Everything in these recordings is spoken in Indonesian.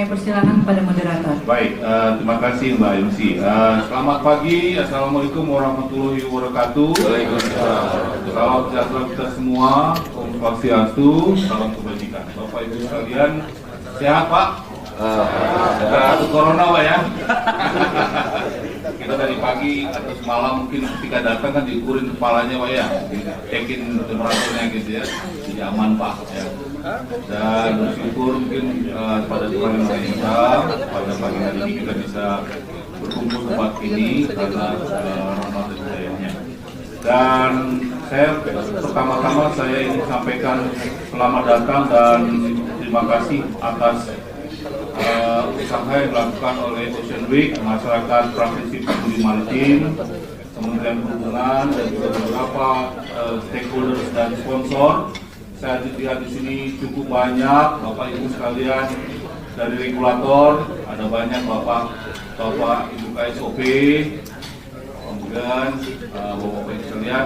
Saya persilakan pada moderator. Baik, terima kasih Mbak MC. Selamat pagi, Assalamualaikum warahmatullahi wabarakatuh. Waalaikumsalam. Salam sejahtera kita semua, Om Swastiastu, salam kebajikan. Bapak Ibu sekalian, sehat Pak? Sehat Corona Pak ya? Kita dari pagi atau semalam mungkin ketika datang kan diukurin kepalanya Pak ya, cekin temperaturnya gitu ya, jadi aman Pak ya. Dan bersyukur mungkin pada Tuhan Yang Maha Esa pada pagi hari ini kita bisa berkumpul tempat ini karena rahmat dan hidayahnya. Dan saya pertama-tama saya ingin sampaikan selamat datang dan terima kasih atas usaha yang dilakukan oleh Ocean Week, masyarakat Provinsi Peduli Maritim, Kementerian Perhubungan dan juga beberapa stakeholders dan sponsor. Saya lihat di sini cukup banyak Bapak Ibu sekalian dari regulator, ada banyak Bapak Ibu KSOP, kemudian Bapak Ibu sekalian,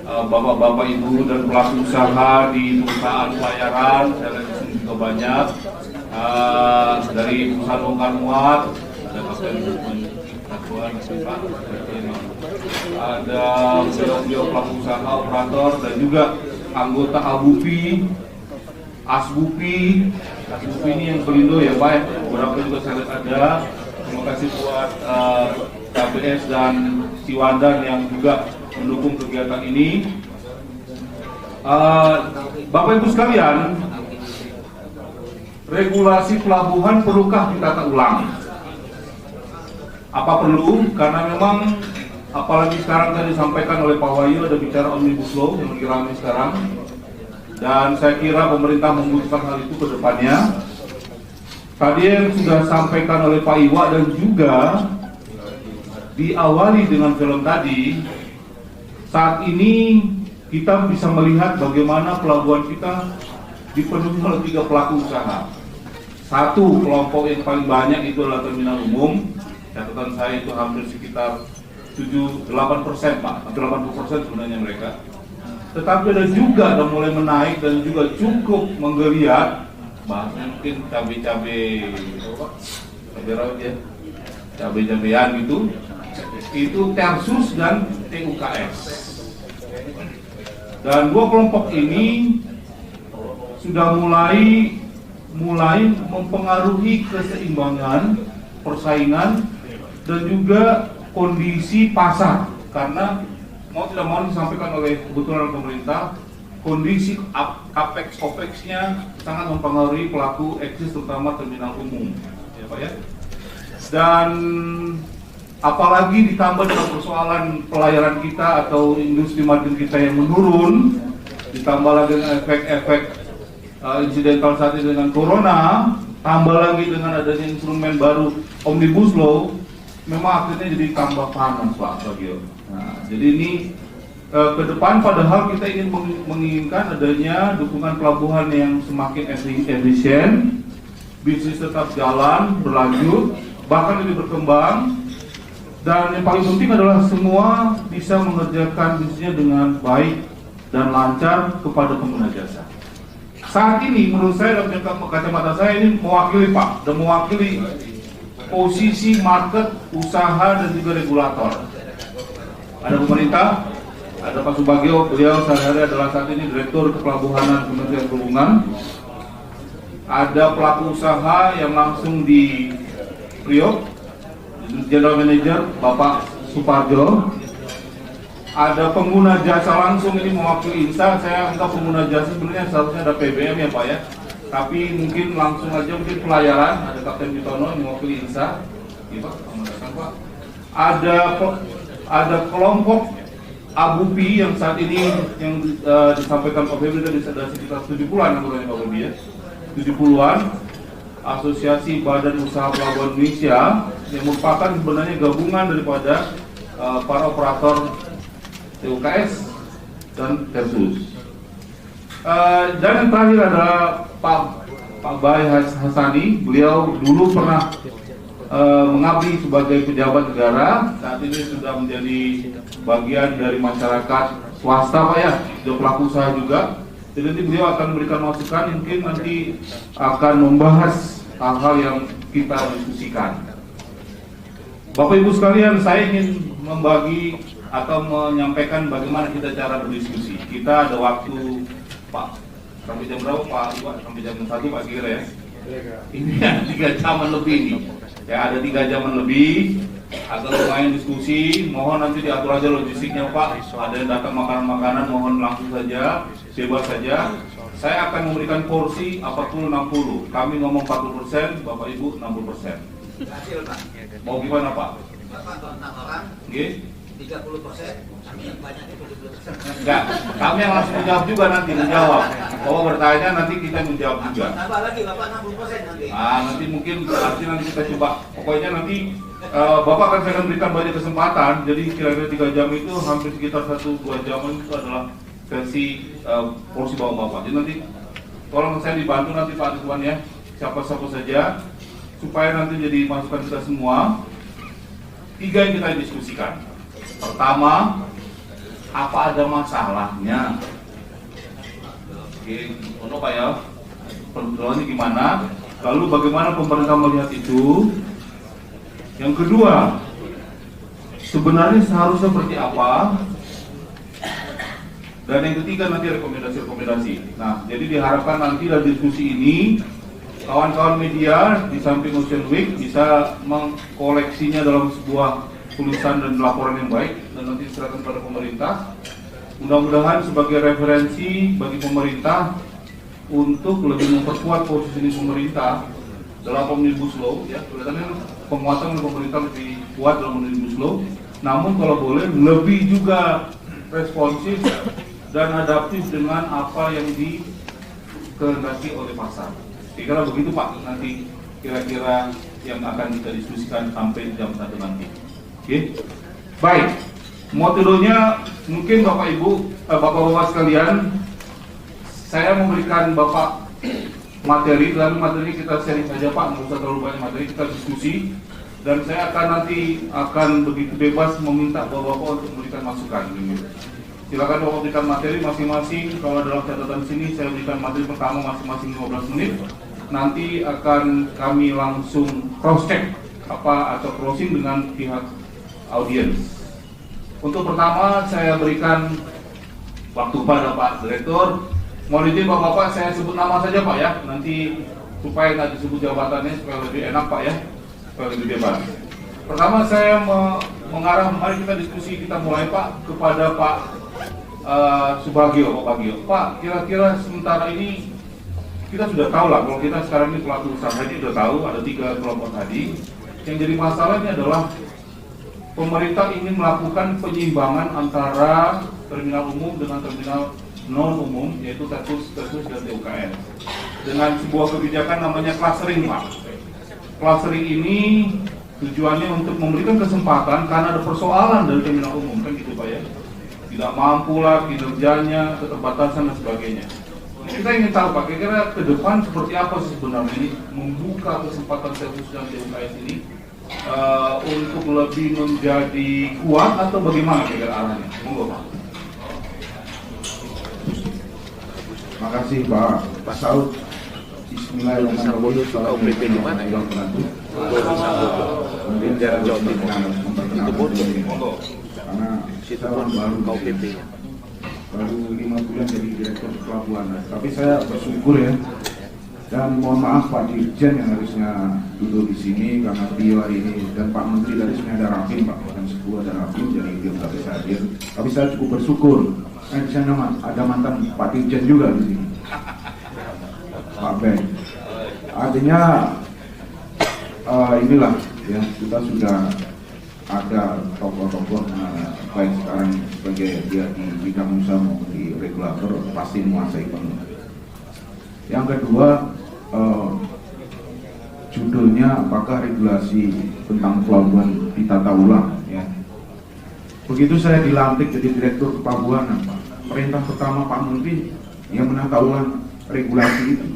Bapak Ibu dan pelaku usaha di perusahaan pelayaran, saya lihat di sini juga banyak dari perusahaan bongkar muat, ada Kapten Satuan, ada beliau pelaku usaha operator dan juga anggota ABUPI, ASBUPI ini yang Pelindo ya Pak, beberapa juga saya lihat ada. Terima kasih buat KBS dan Ciwandan yang juga mendukung kegiatan ini. Bapak Ibu sekalian, regulasi pelabuhan perlukah ditata ulang? Apa perlu? Karena memang apalagi sekarang tadi disampaikan oleh Pak Wahyu ada bicara Omnibus Law yang lagi ramai sekarang, dan saya kira pemerintah membutuhkan hal itu ke depannya. Tadi yang sudah disampaikan oleh Pak Iwa dan juga diawali dengan film tadi, saat ini kita bisa melihat bagaimana pelabuhan kita dipenuhi oleh 3 pelaku usaha. Satu kelompok yang paling banyak itu adalah terminal umum, catatan saya itu hampir sekitar 7-8% Pak, hampir 80% sebenarnya mereka. Tetapi ada juga yang mulai menaik dan juga cukup menggeliat, bahasanya mungkin cabai-cabean gitu, itu Tersus dan TUKS. Dan 2 kelompok ini sudah mulai mempengaruhi keseimbangan, persaingan, dan juga kondisi pasar, karena mau tidak mau disampaikan oleh kebetulan pemerintah, kondisi capex-opex-nya sangat mempengaruhi pelaku eksis terutama terminal umum, ya Pak ya. Dan apalagi ditambah dengan persoalan pelayaran kita atau industri maritim kita yang menurun, ditambah lagi dengan efek-efek insidental saat ini dengan corona, tambah lagi dengan adanya instrumen baru Omnibus Law, memang akhirnya jadi tambah panas Pak Bagio. Nah, jadi ini ke depan padahal kita ingin menginginkan adanya dukungan pelabuhan yang semakin efisien, bisnis tetap jalan, berlanjut, bahkan lebih berkembang, dan yang paling penting adalah semua bisa mengerjakan bisnisnya dengan baik dan lancar kepada pengguna jasa. Saat ini menurut saya dalam kacamata saya ini mewakili Pak, dan mewakili posisi market, usaha, dan juga regulator. Ada pemerintah, ada Pak Subagio, beliau sehari-hari adalah saat ini Direktur Kepelabuhanan Kementerian Perhubungan. Ada pelaku usaha yang langsung di Priok, General Manager Bapak Suparjo. Ada pengguna jasa langsung ini mewakili INSA. Saya minta pengguna jasa sebenarnya seharusnya ada PBM ya Pak ya, tapi mungkin langsung aja mungkin pelayaran, ada Kapten Bitono yang mewakili INSA. Iya Pak. Ada kelompok ABUPI yang saat ini yang disampaikan Pak Febri tadi ada sekitar 70-an anggotanya Pak Febri ya. 70-an Asosiasi Badan Usaha Pelabuhan Indonesia yang merupakan sebenarnya gabungan daripada para operator TUKS dan Tersus. Dan yang terakhir adalah Pak Bay Hasani. Beliau dulu pernah mengabdi sebagai pejabat negara, saat ini sudah menjadi bagian dari masyarakat swasta Pak ya, sudah pelaku usaha juga. Jadi nanti beliau akan memberikan masukan, mungkin nanti akan membahas hal-hal yang kita diskusikan. Bapak Ibu sekalian, saya ingin membagi atau menyampaikan bagaimana kita cara berdiskusi. Kita ada waktu, Pak, sampai jam berapa Pak? Sampai jam 1 Pak kira ya? Ini ya 3 jaman lebih nih. Ya ada 3 jaman lebih. Agak lumayan diskusi. Mohon nanti diatur aja logistiknya Pak. Ada yang datang makanan-makanan, mohon langsung saja, bebas saja. Saya akan memberikan porsi 40-60. Kami ngomong 40%, Bapak Ibu 60%. Hasil Pak. Mau gimana Pak? Bapak kalau 6 orang, 30%, kami yang banyaknya 70%. Enggak, kami yang langsung menjawab juga nanti, menjawab. Bapak bertanya, nanti kita menjawab juga. Tambah lagi Bapak 60% nanti. Nanti mungkin nanti kita coba. Pokoknya nanti Bapak akan saya akan berikan banyak kesempatan. Jadi kira-kira 3 jam itu hampir sekitar 1-2 jam itu adalah versi porsi Bapak. Jadi nanti tolong saya dibantu nanti Pak Ridwan ya, siapa-siapa saja, supaya nanti jadi masukan kita semua. 3 yang kita diskusikan. Pertama, apa ada masalahnya? Oke, untuk Pak ya, persoalannya gimana? Lalu bagaimana pemerintah melihat itu? Yang kedua, sebenarnya seharusnya seperti apa? Dan yang ketiga nanti rekomendasi-rekomendasi. Nah, jadi diharapkan nanti dari diskusi ini kawan-kawan media di samping Ocean Week bisa mengkoleksinya dalam sebuah tulisan dan laporan yang baik dan nanti diserahkan kepada pemerintah. Mudah-mudahan sebagai referensi bagi pemerintah untuk lebih memperkuat posisi pemerintah dalam Omnibus Law. Ya, kelihatannya penguatan pemerintah lebih kuat dalam Omnibus Law. Namun kalau boleh lebih juga responsif dan adaptif dengan apa yang dikehendaki oleh pasar. Kira-kira begitu Pak, nanti kira-kira yang akan kita diskusikan sampai jam 1 nanti. Oke, baik. Modelonya mungkin Bapak Ibu, Bapak-Bapak sekalian, saya memberikan Bapak materi, lalu materi kita sharing saja Pak, nggak usah terlalu banyak materi, kita diskusi. Dan saya akan begitu bebas meminta Bapak-Bapak untuk memberikan masukan. Silakan Bapak berikan materi masing-masing. Kalau dalam catatan sini saya berikan materi pertama masing-masing 15 menit. Nanti akan kami langsung cross check atau crossing dengan pihak audiens. Untuk pertama saya berikan waktu pada Pak Direktur. Mohon izin Bapak-Bapak saya sebut nama saja Pak ya. Nanti supaya nggak disebut jabatannya supaya lebih enak Pak ya, supaya lebih bebas. Pertama saya mengarah, mari kita diskusi, kita mulai Pak kepada Pak Subagio, Pak Bagio. Pak, kira-kira sementara ini kita sudah tahu lah kalau kita sekarang ini pelaku usaha ini sudah tahu ada 3 kelompok tadi. Yang jadi masalahnya adalah pemerintah ingin melakukan penyeimbangan antara terminal umum dengan terminal non umum, yaitu Terpus dan TUKN dengan sebuah kebijakan namanya clustering Pak. Clustering ini tujuannya untuk memberikan kesempatan karena ada persoalan dari terminal umum kan gitu Pak ya, tidak mampu lah kinerjanya, keterbatasan dan sebagainya. Kita ingin tahu Pak, kira-kira ke depan seperti apa sih sebenarnya ini membuka kesempatan Terpus dan TUKN ini untuk lebih menjadi kuat atau bagaimana kira-kira arahnya? Monggo Pak. Terima kasih Pak Saud. Bismillahirrahmanirrahim. UPP di mana ya? Mungkin Jalan Jawa Timur. itu bodoh. Karena Situ saya pun baru KUPP ya. baru 5 bulan jadi direktur pelabuhan. Tapi saya bersyukur ya. Dan mohon maaf Pak Dirjen yang harusnya duduk di sini karena beliau hari ini dan Pak Menteri dari sini ada Rafin Pak, dan sebuah ada Rafin jadi dia nggak bisa hadir. Tapi saya cukup bersyukur. Di sana ada mantan Pak Dirjen juga di sini. Pak Ben. Artinya inilah ya, kita sudah ada tokoh-tokoh baik sekarang sebagai dia di bidang usaha maupun di regulator pasti menguasai penuh. Yang kedua, judulnya apakah regulasi tentang pelabuhan ditata ulang ya. Begitu saya dilantik jadi direktur pelabuhan, perintah pertama Pak Menteri yang menata ulang regulasi itu.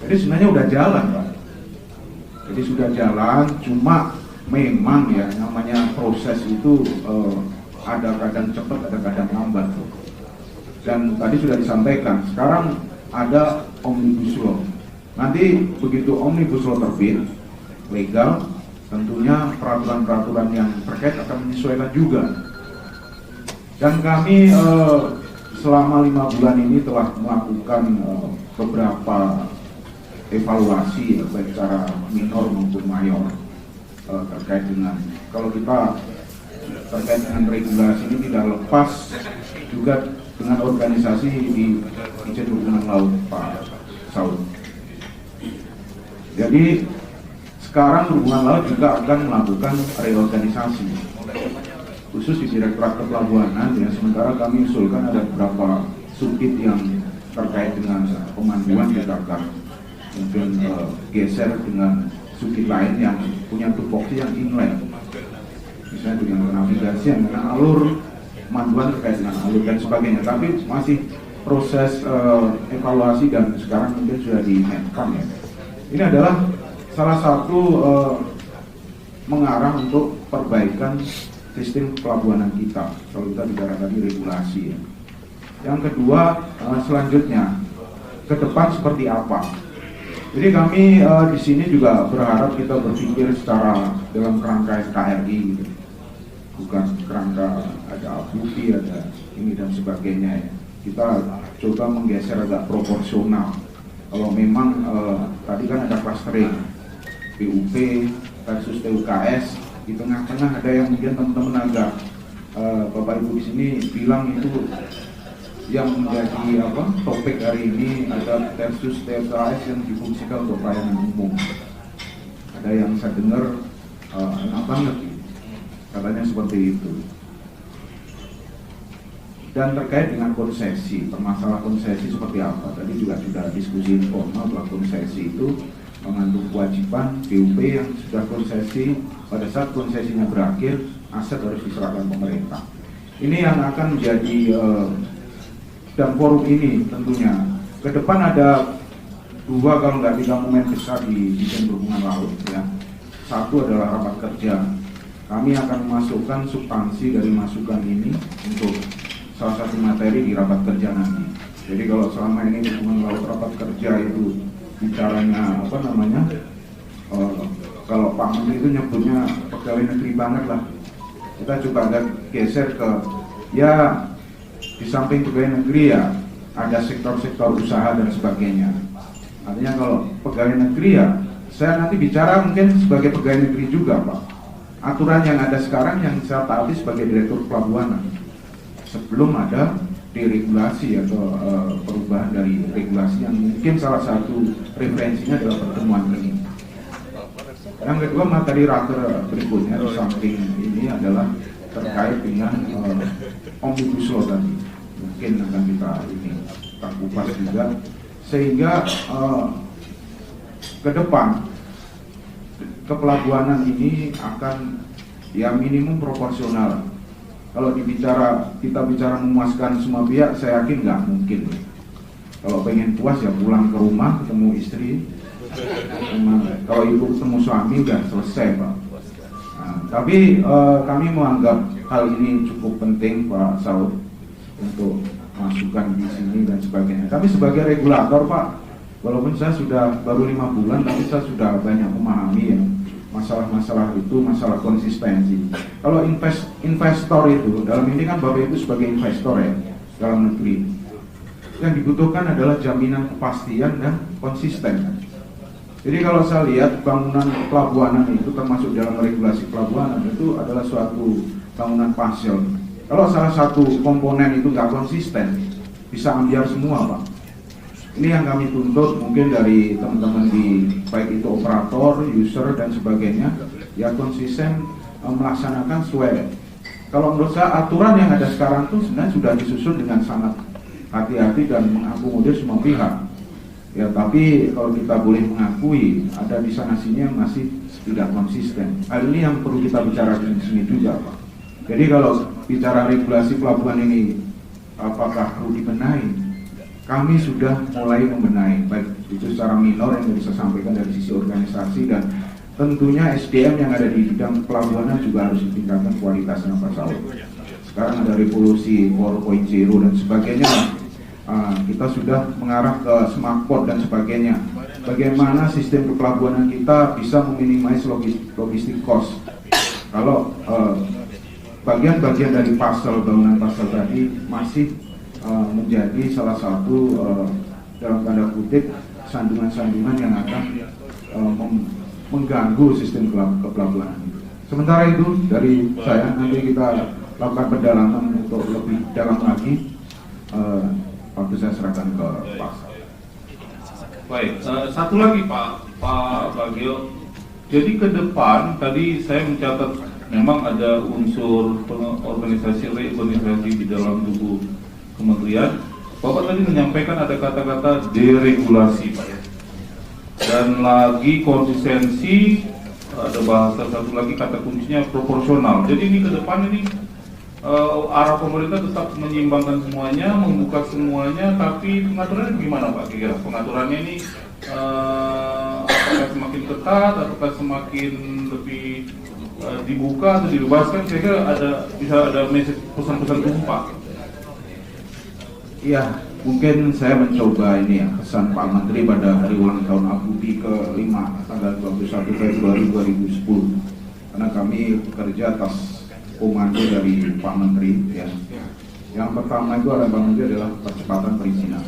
Jadi sebenarnya udah jalan Pak. Jadi sudah jalan, cuma memang ya namanya proses itu ada kadang cepat, ada kadang lambat. Dan tadi sudah disampaikan, sekarang ada Omnibus Law. Nanti begitu Omnibus Law terbit, legal, tentunya peraturan-peraturan yang terkait akan menyesuaikan juga. Dan kami selama 5 bulan ini telah melakukan beberapa evaluasi, baik secara minor maupun mayor, terkait dengan, kalau kita terkait dengan regulasi ini tidak lepas juga dengan organisasi di Dirjen Perhubungan Laut Pak Saud. Jadi sekarang Perhubungan Laut juga akan melakukan reorganisasi khusus di Direktorat Kepelabuhanan, ya. Sementara kami usulkan ada beberapa subdit yang terkait dengan pemanduan kita akan mungkin geser dengan subdit lain yang punya tupoksi yang inline, misalnya dengan navigasi yang dengan alur, pemanduan terkait dengan alur dan sebagainya. Tapi masih proses evaluasi dan sekarang mungkin sudah di Menkom, ya. Ini adalah salah satu mengarah untuk perbaikan sistem pelabuhanan kita. Kalau kita bicara tadi regulasi, ya. Yang kedua, selanjutnya ke depan seperti apa? Jadi kami di sini juga berharap kita berpikir secara dalam kerangka KRI, gitu. Bukan kerangka ada abuti, ada ini dan sebagainya, ya. Kita coba menggeser agak proporsional. Kalau memang tadi kan ada clustering PUP versus TUKS, di tengah-tengah ada yang mungkin teman-teman agak Bapak Ibu di sini bilang itu yang menjadi topik hari ini ada versus TUKS yang difungsikan untuk pelayanan umum. Ada yang saya dengar enak banget, katanya seperti itu. Dan terkait dengan konsesi, permasalahan konsesi seperti apa? Tadi juga sudah diskusi informal bahwa konsesi itu mengandung kewajiban PUP yang sudah konsesi, pada saat konsesinya berakhir, aset harus diserahkan pemerintah. Ini yang akan menjadi dan forum ini tentunya ke depan ada 2 kalau nggak 3 momen besar di Dirjen Perhubungan Laut, ya. Satu adalah rapat kerja. Kami akan memasukkan substansi dari masukan ini untuk salah satu materi di rapat kerja nanti. Jadi kalau selama ini Perhubungan Laut rapat kerja itu bicaranya kalau Pak Menteri itu nyebutnya pegawai negeri banget lah. Kita coba agak geser ke, ya di samping pegawai negeri ya ada sektor-sektor usaha dan sebagainya. Artinya kalau pegawai negeri ya saya nanti bicara mungkin sebagai pegawai negeri juga, Pak. Aturan yang ada sekarang yang saya taati sebagai Direktur Pelabuhanan sebelum ada deregulasi atau perubahan dari regulasi yang mungkin salah satu referensinya adalah pertemuan ini. Yang kedua, materi raker berikutnya di samping ini adalah terkait dengan Omnibus Law tadi. Mungkin akan kita kupas juga sehingga ke depan kepelabuhanan ini akan ya minimum proporsional. Kalau kita bicara memuaskan semua pihak, saya yakin nggak mungkin. Kalau pengen puas ya pulang ke rumah ketemu istri. Kalau ibu ketemu suami udah selesai, Pak. Nah, tapi kami menganggap hal ini cukup penting, Pak Saud, untuk masukan di sini dan sebagainya. Tapi sebagai regulator, Pak, walaupun saya sudah baru 5 bulan, tapi saya sudah banyak memahami ya masalah-masalah itu, masalah konsistensi. Kalau investor itu, dalam ini kan Bapak Ibu sebagai investor ya, dalam negeri, yang dibutuhkan adalah jaminan kepastian dan konsisten. Jadi kalau saya lihat bangunan pelabuhanan itu termasuk dalam regulasi pelabuhanan itu adalah suatu bangunan parsial. Kalau salah satu komponen itu nggak konsisten, bisa ambiar semua, Pak. Ini yang kami tuntut mungkin dari teman-teman di baik itu operator, user dan sebagainya, ya konsisten melaksanakan sesuai. Kalau menurut saya aturan yang ada sekarang itu sebenarnya sudah disusun dengan sangat hati-hati dan mengakomodir semua pihak. Ya, tapi kalau kita boleh mengakui ada di sana sini yang masih tidak konsisten. Hal ini yang perlu kita bicara di sini juga, Pak. Jadi kalau bicara regulasi pelabuhan ini apakah perlu dibenahi? Kami sudah mulai membenahi, baik itu secara minor yang bisa sampaikan dari sisi organisasi dan tentunya SDM yang ada di bidang pelabuhanan juga harus ditingkatkan kualitasnya, Pak Saud. Sekarang ada revolusi 4.0 dan sebagainya. Kita sudah mengarah ke smart port dan sebagainya. bagaimana sistem kepelabuhanan kita bisa meminimais logistik cost. Kalau bagian-bagian dari bangunan pasal tadi masih menjadi salah satu dalam tanda kutip sandungan-sandungan yang akan mengganggu sistem kepelabuhanan. Sementara itu dari saya, nanti kita lakukan pendalaman untuk lebih dalam lagi. Waktu saya serahkan ke Pak. Baik, satu lagi Pak Bagio. Jadi ke depan tadi saya mencatat memang ada unsur reorganisasi di dalam tubuh kementerian. Bapak tadi menyampaikan ada kata-kata deregulasi Pak ya. Dan lagi konsistensi, ada bahasa satu lagi kata kuncinya proporsional. Jadi ini ke depan ini arah pemerintah tetap menyeimbangkan semuanya, membuka semuanya, tapi pengaturannya gimana Pak kira-kira? Pengaturannya ini apakah semakin ketat, apakah semakin lebih dibuka atau dibebaskan? Kira-kira bisa ada message pesan-pesan umum Pak? Iya, mungkin saya mencoba ini ya, pesan Pak Menteri pada hari ulang tahun ABUDI ke-5 tanggal 21 Februari 2010. Karena kami bekerja atas komando dari Pak Menteri ya. Yang pertama itu adalah Pak Menteri adalah percepatan perizinan.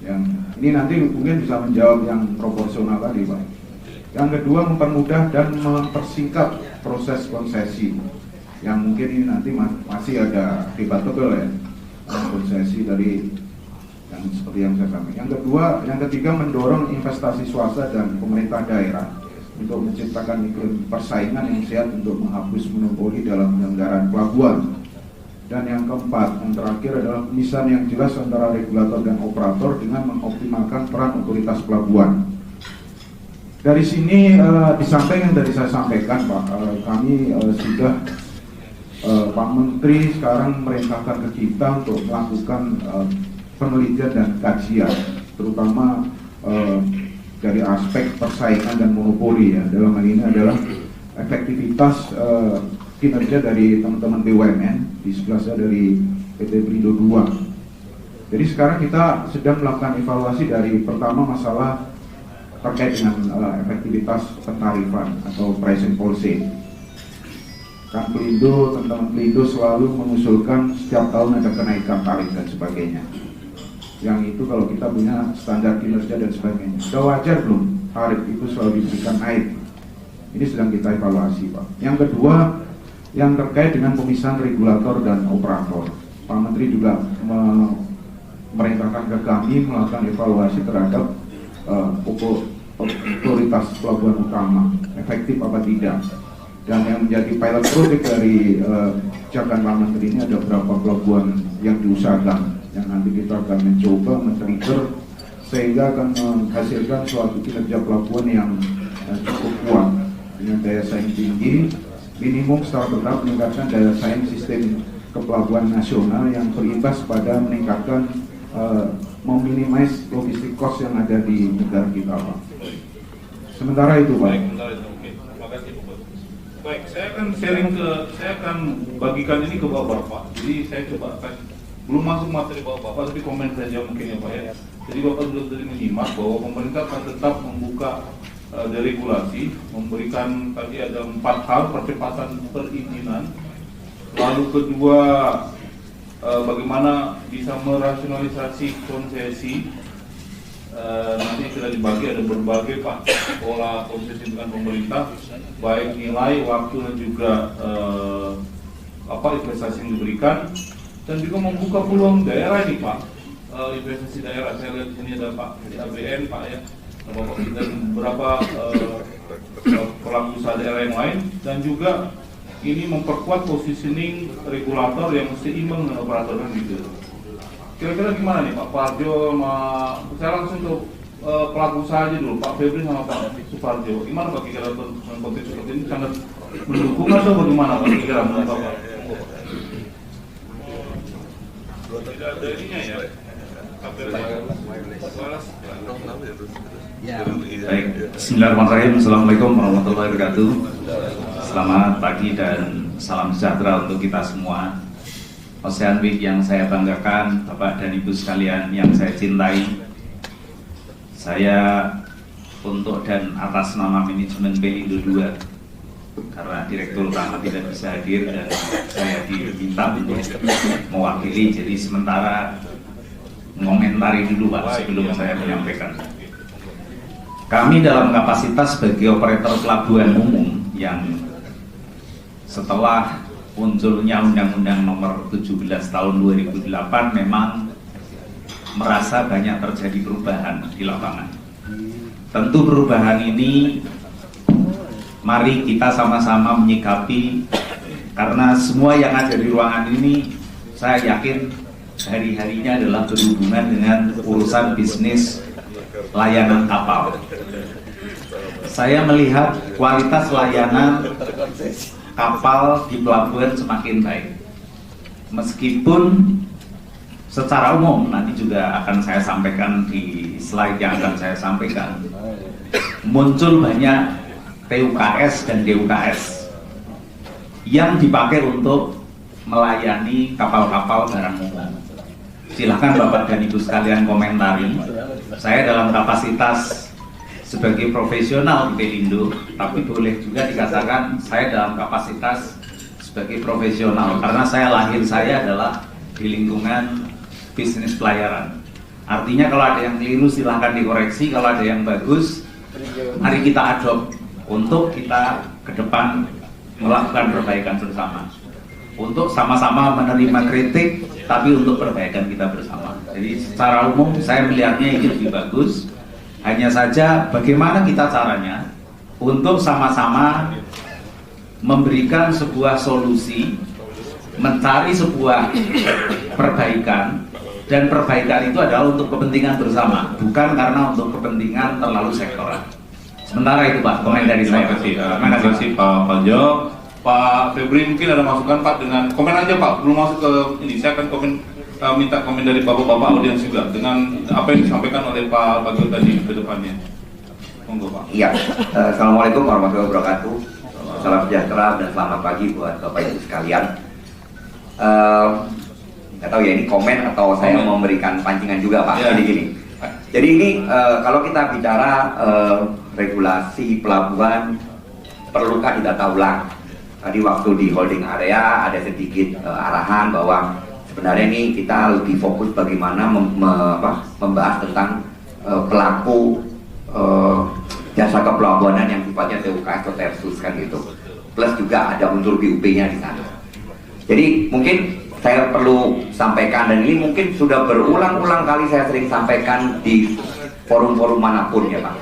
Yang ini nanti mungkin bisa menjawab yang proporsional tadi Pak. Yang kedua, mempermudah dan mempersingkat proses konsesi. Yang mungkin ini nanti masih ada debatable ya. Konsesi dari yang seperti yang saya sampaikan. Yang ketiga, mendorong investasi swasta dan pemerintah daerah untuk menciptakan iklim persaingan yang sehat untuk menghapus monopoli dalam penyelenggaraan pelabuhan. Dan yang keempat, yang terakhir adalah pemisahan yang jelas antara regulator dan operator dengan mengoptimalkan peran otoritas pelabuhan. Dari sini disampaikan yang tadi saya sampaikan Pak, kami sudah Pak Menteri sekarang merintahkan ke kita untuk melakukan penelitian dan kajian, terutama dari aspek persaingan dan monopoli ya. Dalam hal ini adalah efektivitas kinerja dari teman-teman BUMN, di sebelah saya dari PT Perindo 2. Jadi sekarang kita sedang melakukan evaluasi dari pertama masalah terkait dengan efektivitas pentarifan atau pricing policy. Kan Perindo, teman-teman Perindo selalu mengusulkan setiap tahun ada kenaikan tarif dan sebagainya. Yang itu kalau kita punya standar kinerja dan sebagainya, sudah wajar belum tarif itu selalu diberikan naik? Ini sedang kita evaluasi Pak. Yang kedua, yang terkait dengan pemisahan regulator dan operator. Pak Menteri juga memerintahkan ke kami melakukan evaluasi terhadap otoritas pelabuhan utama, efektif apa tidak. Dan yang menjadi pilot project dari kebijakan Pak Menteri ini ada beberapa pelabuhan yang diusahakan, yang nanti kita akan mencoba men-trigger sehingga akan menghasilkan suatu kinerja pelabuhan yang cukup kuat dengan daya saing tinggi, minimum secara bertahap meningkatkan daya saing sistem kepelabuhan nasional yang berimbas pada meningkatkan meminimais logistik cost yang ada di negara kita Pak. Sementara itu Pak. Baik, saya akan saya akan bagikan ini ke Bapak. Jadi saya coba belum masuk materi Bapak, tapi komen saja mungkin ya Pak ya. Jadi Bapak sudah tadi menyimak bahwa pemerintah akan tetap membuka deregulasi, memberikan tadi ada 4 hal: percepatan perizinan, lalu kedua bagaimana bisa merasionalisasi konsesi. Nanti sudah dibagi ada berbagai Pak pola konsesi dengan pemerintah, baik nilai, waktu dan juga investasi yang diberikan, dan juga membuka peluang daerah ini Pak, investasi daerah. Saya lihat di sini ada Pak di ABN Pak ya, Bapak kita beberapa pelaku usaha daerah yang lain, dan juga ini memperkuat positioning regulator yang seimbang dengan operator kan gitu. Kira-kira gimana nih Pak Parjo saya langsung ke pelaku usaha aja dulu, Pak Febri sama Pak Suparjo. Gimana Pak kira-kira dengan konteks seperti ini, sangat mendukung atau bagaimana Pak kira-kira menurut Bapak? Tidak ada ininya ya. Baik, bismillahirrahmanirrahim. Assalamualaikum warahmatullahi wabarakatuh. Selamat pagi dan salam sejahtera untuk kita semua. Ocean Week yang saya banggakan, Bapak dan Ibu sekalian yang saya cintai. Saya untuk dan atas nama manajemen Pelindo 2, karena Direktur Utama tidak bisa hadir dan saya diminta untuk mewakili, jadi sementara mengomentari dulu Pak sebelum saya menyampaikan. Kami dalam kapasitas sebagai operator pelabuhan umum yang setelah munculnya Undang-Undang Nomor 17 Tahun 2008 memang merasa banyak terjadi perubahan di lapangan. Tentu perubahan ini mari kita sama-sama menyikapi, karena semua yang ada di ruangan ini saya yakin hari-harinya adalah berhubungan dengan urusan bisnis layanan kapal. Saya melihat kualitas layanan kapal di pelabuhan semakin baik. Meskipun secara umum nanti juga akan saya sampaikan di slide yang akan saya sampaikan, muncul banyak TUKS dan DUKS yang dipakai untuk melayani kapal-kapal barang umum. Silahkan Bapak dan Ibu sekalian komentari. Saya dalam kapasitas sebagai profesional di Pelindo, tapi boleh juga dikatakan saya dalam kapasitas sebagai profesional karena saya adalah di lingkungan bisnis pelayaran. Artinya kalau ada yang keliru silahkan dikoreksi, kalau ada yang bagus mari kita adopt untuk kita ke depan melakukan perbaikan bersama, untuk sama-sama menerima kritik tapi untuk perbaikan kita bersama. Jadi secara umum saya melihatnya ini lebih bagus. Hanya saja bagaimana kita caranya untuk sama-sama memberikan sebuah solusi, mencari sebuah perbaikan, dan perbaikan itu adalah untuk kepentingan bersama, bukan karena untuk kepentingan terlalu sektoral. Sementara itu Pak, komen dari saya. Terima kasih Pak Panjo. Pak Febri mungkin ada masukan Pak, dengan komen aja Pak, belum masuk ke ini. Saya akan minta komen dari bapak-bapak audiens juga dengan apa yang disampaikan oleh Pak Bagio tadi ke depannya. Monggo Pak. Iya, Assalamualaikum warahmatullahi wabarakatuh. Salam sejahtera dan selamat pagi buat Bapak Ibu sekalian. Nggak tahu ya ini komen atau saya mau memberikan pancingan juga Pak. Ya. Jadi gini. Jadi ini kalau kita bicara regulasi pelabuhan perlukah didata ulang. Tadi waktu di holding area ada sedikit arahan bahwa sebenarnya ini kita lebih fokus bagaimana membahas tentang pelaku jasa kepelabuhanan yang sifatnya TUKS atau Tersus kan gitu. Plus juga ada unsur BUP-nya di sana. Jadi mungkin saya perlu sampaikan, dan ini mungkin sudah berulang-ulang kali saya sering sampaikan di forum-forum manapun ya Pak.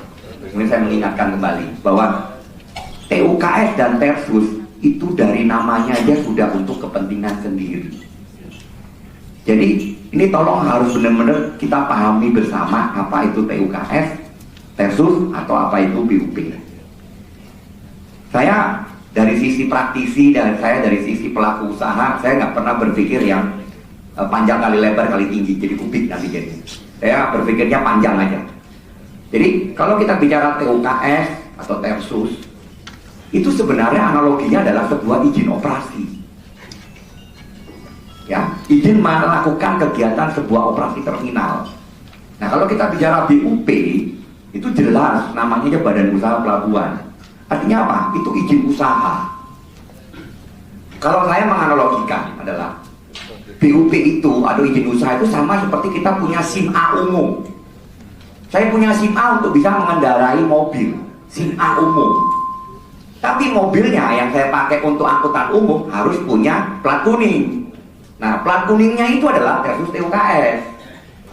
Kemudian saya mengingatkan kembali bahwa TUKS dan Tersus itu dari namanya aja sudah untuk kepentingan sendiri. Jadi ini tolong harus benar-benar kita pahami bersama apa itu TUKS, Tersus atau apa itu BUP. Saya dari sisi praktisi dan saya dari sisi pelaku usaha, saya nggak pernah berpikir yang panjang kali lebar kali tinggi jadi kubik nanti jadi. Saya berpikirnya panjang aja. Jadi kalau kita bicara TUKS atau Tersus, itu sebenarnya analoginya adalah sebuah izin operasi. Ya, izin melakukan kegiatan sebuah operasi terminal. Nah, kalau kita bicara BUP, itu jelas namanya aja Badan Usaha Pelabuhan. Artinya apa? Itu izin usaha. Kalau saya menganalogikan adalah BUP itu atau izin usaha itu sama seperti kita punya SIM A umum. Saya punya SIM A untuk bisa mengendarai mobil, SIM A umum. Tapi mobilnya yang saya pakai untuk angkutan umum harus punya plat kuning. Nah, plat kuningnya itu adalah Tersus TUKS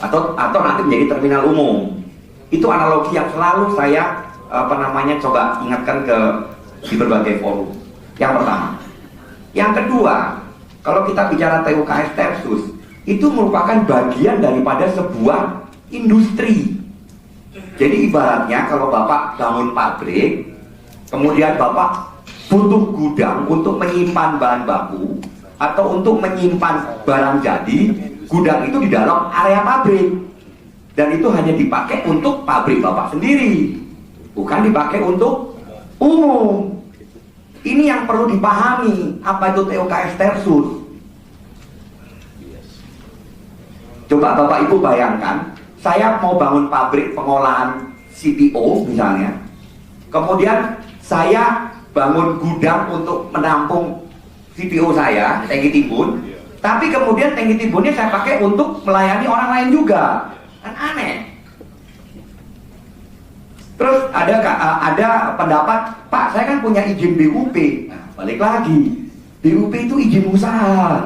atau nanti menjadi terminal umum. Itu analogi yang selalu saya coba ingatkan di berbagai forum. Yang pertama. Yang kedua, kalau kita bicara TUKS Tersus, itu merupakan bagian daripada sebuah industri. Jadi ibaratnya kalau Bapak bangun pabrik, kemudian Bapak butuh gudang untuk menyimpan bahan baku atau untuk menyimpan barang jadi, gudang itu di dalam area pabrik. Dan itu hanya dipakai untuk pabrik Bapak sendiri, bukan dipakai untuk umum. Ini yang perlu dipahami, apa itu TUKS Tersus. Coba Bapak Ibu bayangkan, saya mau bangun pabrik pengolahan CPO misalnya, kemudian saya bangun gudang untuk menampung CPO saya, tangki timbun, tapi kemudian tangki timbunnya saya pakai untuk melayani orang lain juga, kan aneh. Terus ada pendapat, Pak, saya kan punya izin BUP. Nah, balik lagi, BUP itu izin usaha,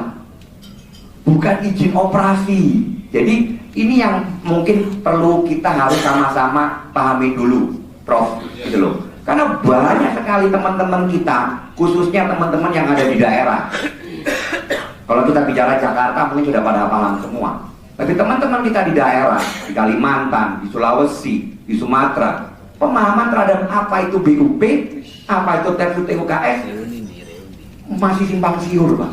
bukan izin operasi. Jadi ini yang mungkin perlu kita harus sama-sama pahami dulu, Prof. Gitu loh. Karena banyak sekali teman-teman kita, khususnya teman-teman yang ada di daerah. Kalau kita bicara Jakarta mungkin sudah pada paham semua. Tapi teman-teman kita di daerah, di Kalimantan, di Sulawesi, di Sumatera, pemahaman terhadap apa itu BUP, apa itu TEPS TUKS masih simpang siur, Pak.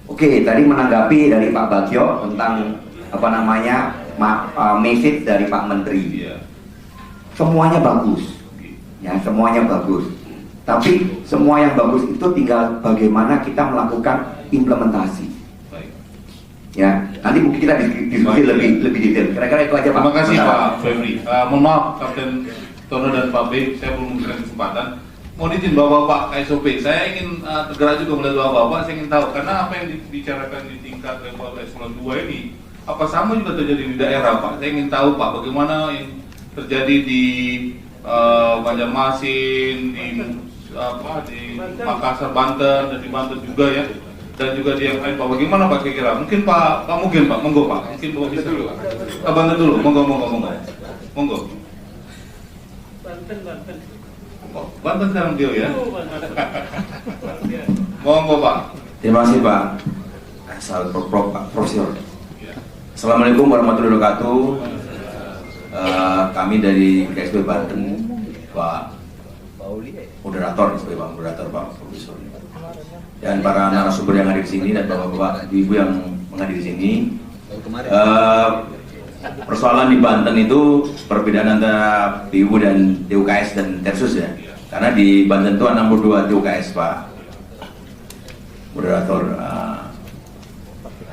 Oke, tadi menanggapi dari Pak Bagio tentang apa namanya message dari Pak Menteri. Semuanya bagus, ya semuanya bagus. Tapi semua yang bagus itu tinggal bagaimana kita melakukan implementasi. Ya, nanti mungkin kita diskusi lebih detail. Kira-kira itu aja, Pak. Terima kasih Pak Febri. Mohon maaf Kapten Tono dan Pak B, saya belum memberikan kesempatan. Mohon izin Bapak-Bapak SOP. Saya ingin tergerak juga melihat Bapak-Bapak. Saya ingin tahu karena apa yang dibicarakan di tingkat level eselon 2 ini, apa sama juga terjadi di daerah, Pak? Saya ingin tahu Pak, bagaimana yang terjadi di Banjarmasin, di Makassar, Banten, dan di Banten juga ya. Dan juga di yang lain, Pak, bagaimana Pak kira-kira? Mungkin Pak Mugen, Pak, monggo Pak, mungkin Bapak bisa dulu. Banten dulu, monggo. Banten. Oh, Banten sekarang dia ya. Monggo Pak. Terima kasih Pak. Salam Pak Profesor. Assalamualaikum warahmatullahi wabarakatuh. Kami dari KSP Banten, Pak Moderator, Pak Profesor. Dan para narasumber yang hadir di sini dan bapak-bapak, ibu yang menghadir di sini. Persoalan di Banten itu perbedaan antara BU dan TUKS dan Tersus ya. Karena di Banten itu 62 TUKS, Pak Moderator.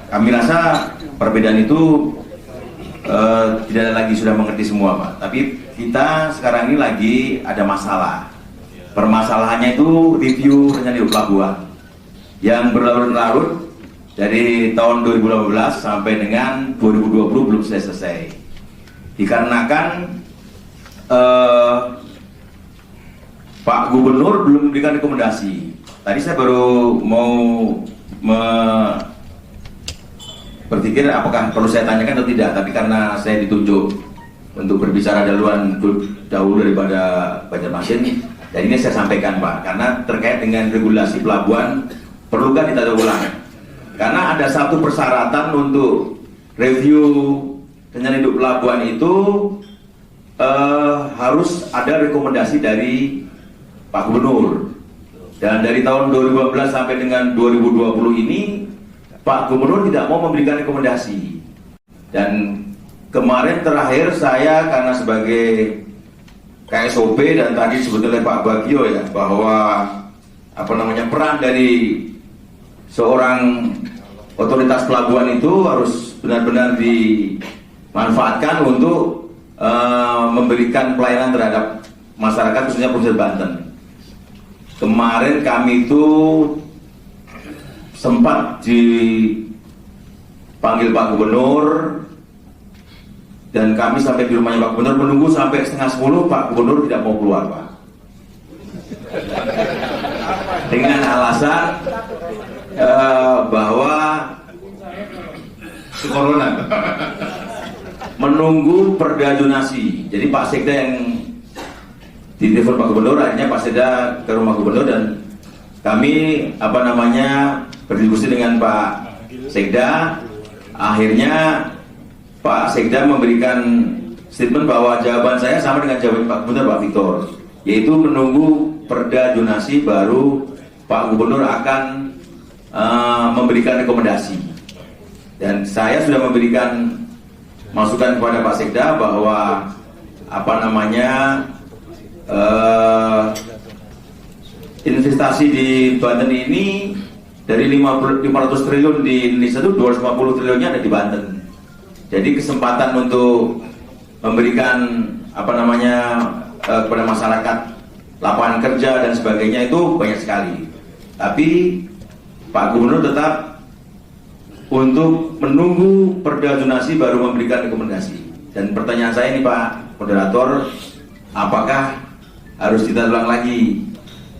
Kami rasa perbedaan itu tidak lagi sudah mengerti semua, Pak. Tapi kita sekarang ini lagi ada masalah. Permasalahannya itu review rencana hidup pelabuhan yang berlarut-larut dari tahun 2018 sampai dengan 2020 belum selesai. Dikarenakan Pak Gubernur belum memberikan rekomendasi. Tadi saya baru mau berpikir apakah perlu saya tanyakan atau tidak, tapi karena saya ditunjuk untuk berbicara dahulu daripada Banjarmasin, dan ini saya sampaikan Pak, karena terkait dengan regulasi pelabuhan perlu kan kita ulang. Karena ada satu persyaratan untuk review rencana hidup pelabuhan itu harus ada rekomendasi dari Pak Gubernur. Dan dari tahun 2015 sampai dengan 2020 ini Pak Gubernur tidak mau memberikan rekomendasi. Dan kemarin terakhir saya karena sebagai KSOP dan tadi sebetulnya Pak Bagio ya, bahwa peran dari seorang otoritas pelabuhan itu harus benar-benar dimanfaatkan untuk memberikan pelayanan terhadap masyarakat khususnya Provinsi Banten. Kemarin kami itu sempat dipanggil Pak Gubernur dan kami sampai di rumahnya Pak Gubernur menunggu sampai 9:30. Pak Gubernur tidak mau keluar, Pak, dengan alasan bahwa Corona menunggu perda zonasi. Jadi Pak Sekda yang ditelepon Pak Gubernur, akhirnya Pak Sekda ke rumah Gubernur dan kami berdiskusi dengan Pak Sekda. Akhirnya Pak Sekda memberikan statement bahwa jawaban saya sama dengan jawaban Pak Gubernur, Pak Victor, yaitu menunggu perda zonasi baru Pak Gubernur akan memberikan rekomendasi. Dan saya sudah memberikan masukan kepada Pak Sekda bahwa investasi di Banten ini dari 500 triliun di Indonesia itu 250 triliunnya ada di Banten. Jadi kesempatan untuk memberikan kepada masyarakat lapangan kerja dan sebagainya itu banyak sekali. Tapi Pak Gubernur tetap untuk menunggu Perda zonasi baru memberikan rekomendasi. Dan pertanyaan saya ini Pak Moderator, apakah harus kita ulang lagi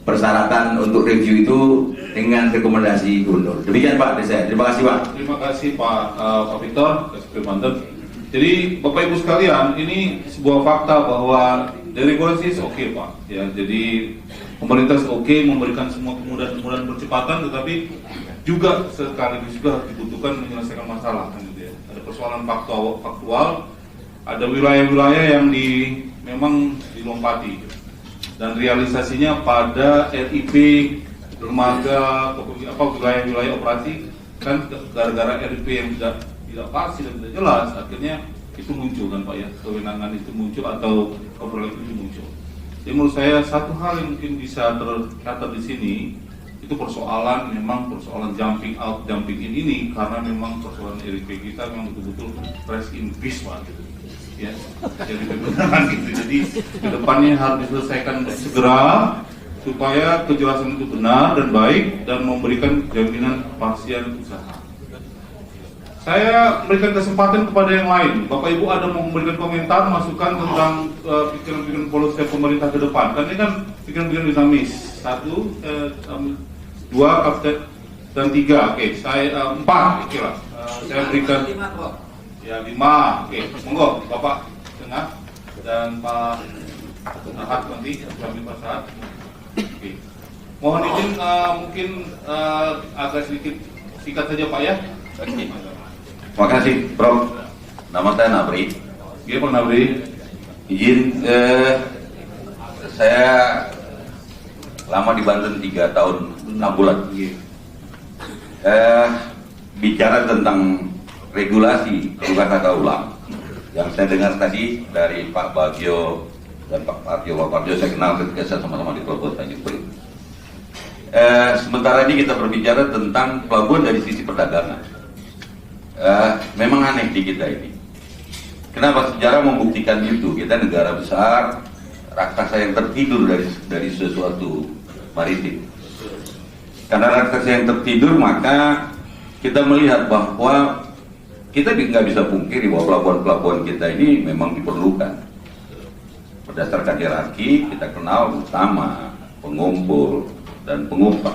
persyaratan untuk review itu dengan rekomendasi Gubernur? Demikian Pak Desa. Terima kasih Pak. Terima kasih Pak Victor, Kasih Banten. Jadi Bapak Ibu sekalian, ini sebuah fakta bahwa deregulasi oke Pak. Ya, jadi pemerintah oke memberikan semua kemudahan percepatan, tetapi juga sekaligus juga dibutuhkan menyelesaikan masalah kan gitu ya. Ada persoalan faktual, ada wilayah-wilayah yang memang dilompati dan realisasinya pada RIP lembaga wilayah-wilayah operasi kan gara-gara RIP yang tidak pasti dan tidak jelas, akhirnya itu muncul kan Pak ya, kewenangan itu muncul atau keperluan itu muncul. Jadi menurut saya satu hal yang mungkin bisa tercatat di sini itu persoalan jumping out, jumping in ini karena memang persoalan RIP kita memang betul-betul fresh in peace Pak gitu. Ya, jadi benar gitu. Jadi kedepannya harus diselesaikan segera supaya kejelasan itu benar dan baik dan memberikan jaminan kepastian usaha. Saya berikan kesempatan kepada yang lain. Bapak Ibu ada mau memberikan komentar, masukan tentang pikiran-pikiran polisi pemerintah ke depan. Karena ini kan pikiran-pikiran dinamis. 1, 2, dan 3. Oke, saya 4 kira. Saya berikan 5. Oke, monggo Bapak Tengah dan Pak Ahad nanti kami Pak. Oke. Mohon izin mungkin agak sedikit singkat saja Pak ya. Terima kasih, Prof. Nama saya Nabri. Iya, Pak Nabri. Izin, saya lama di Banten 3 tahun 6 bulan. Bicara tentang regulasi tugas tata ulang, yang saya dengar tadi dari Pak Bagio dan Pak Parjo, saya kenal ketika saya sama-sama di Pelabuhan Tanjung Priok. Sementara ini kita berbicara tentang pelabuhan dari sisi perdagangan. Memang aneh di kita ini. Kenapa sejarah membuktikan itu? Kita negara besar, raksasa yang tertidur dari sesuatu maritim. Karena raksasa yang tertidur, maka kita melihat bahwa kita nggak bisa pungkiri bahwa pelabuhan-pelabuhan kita ini memang diperlukan. Berdasarkan hierarki, kita kenal utama, pengumpul, dan pengumpan.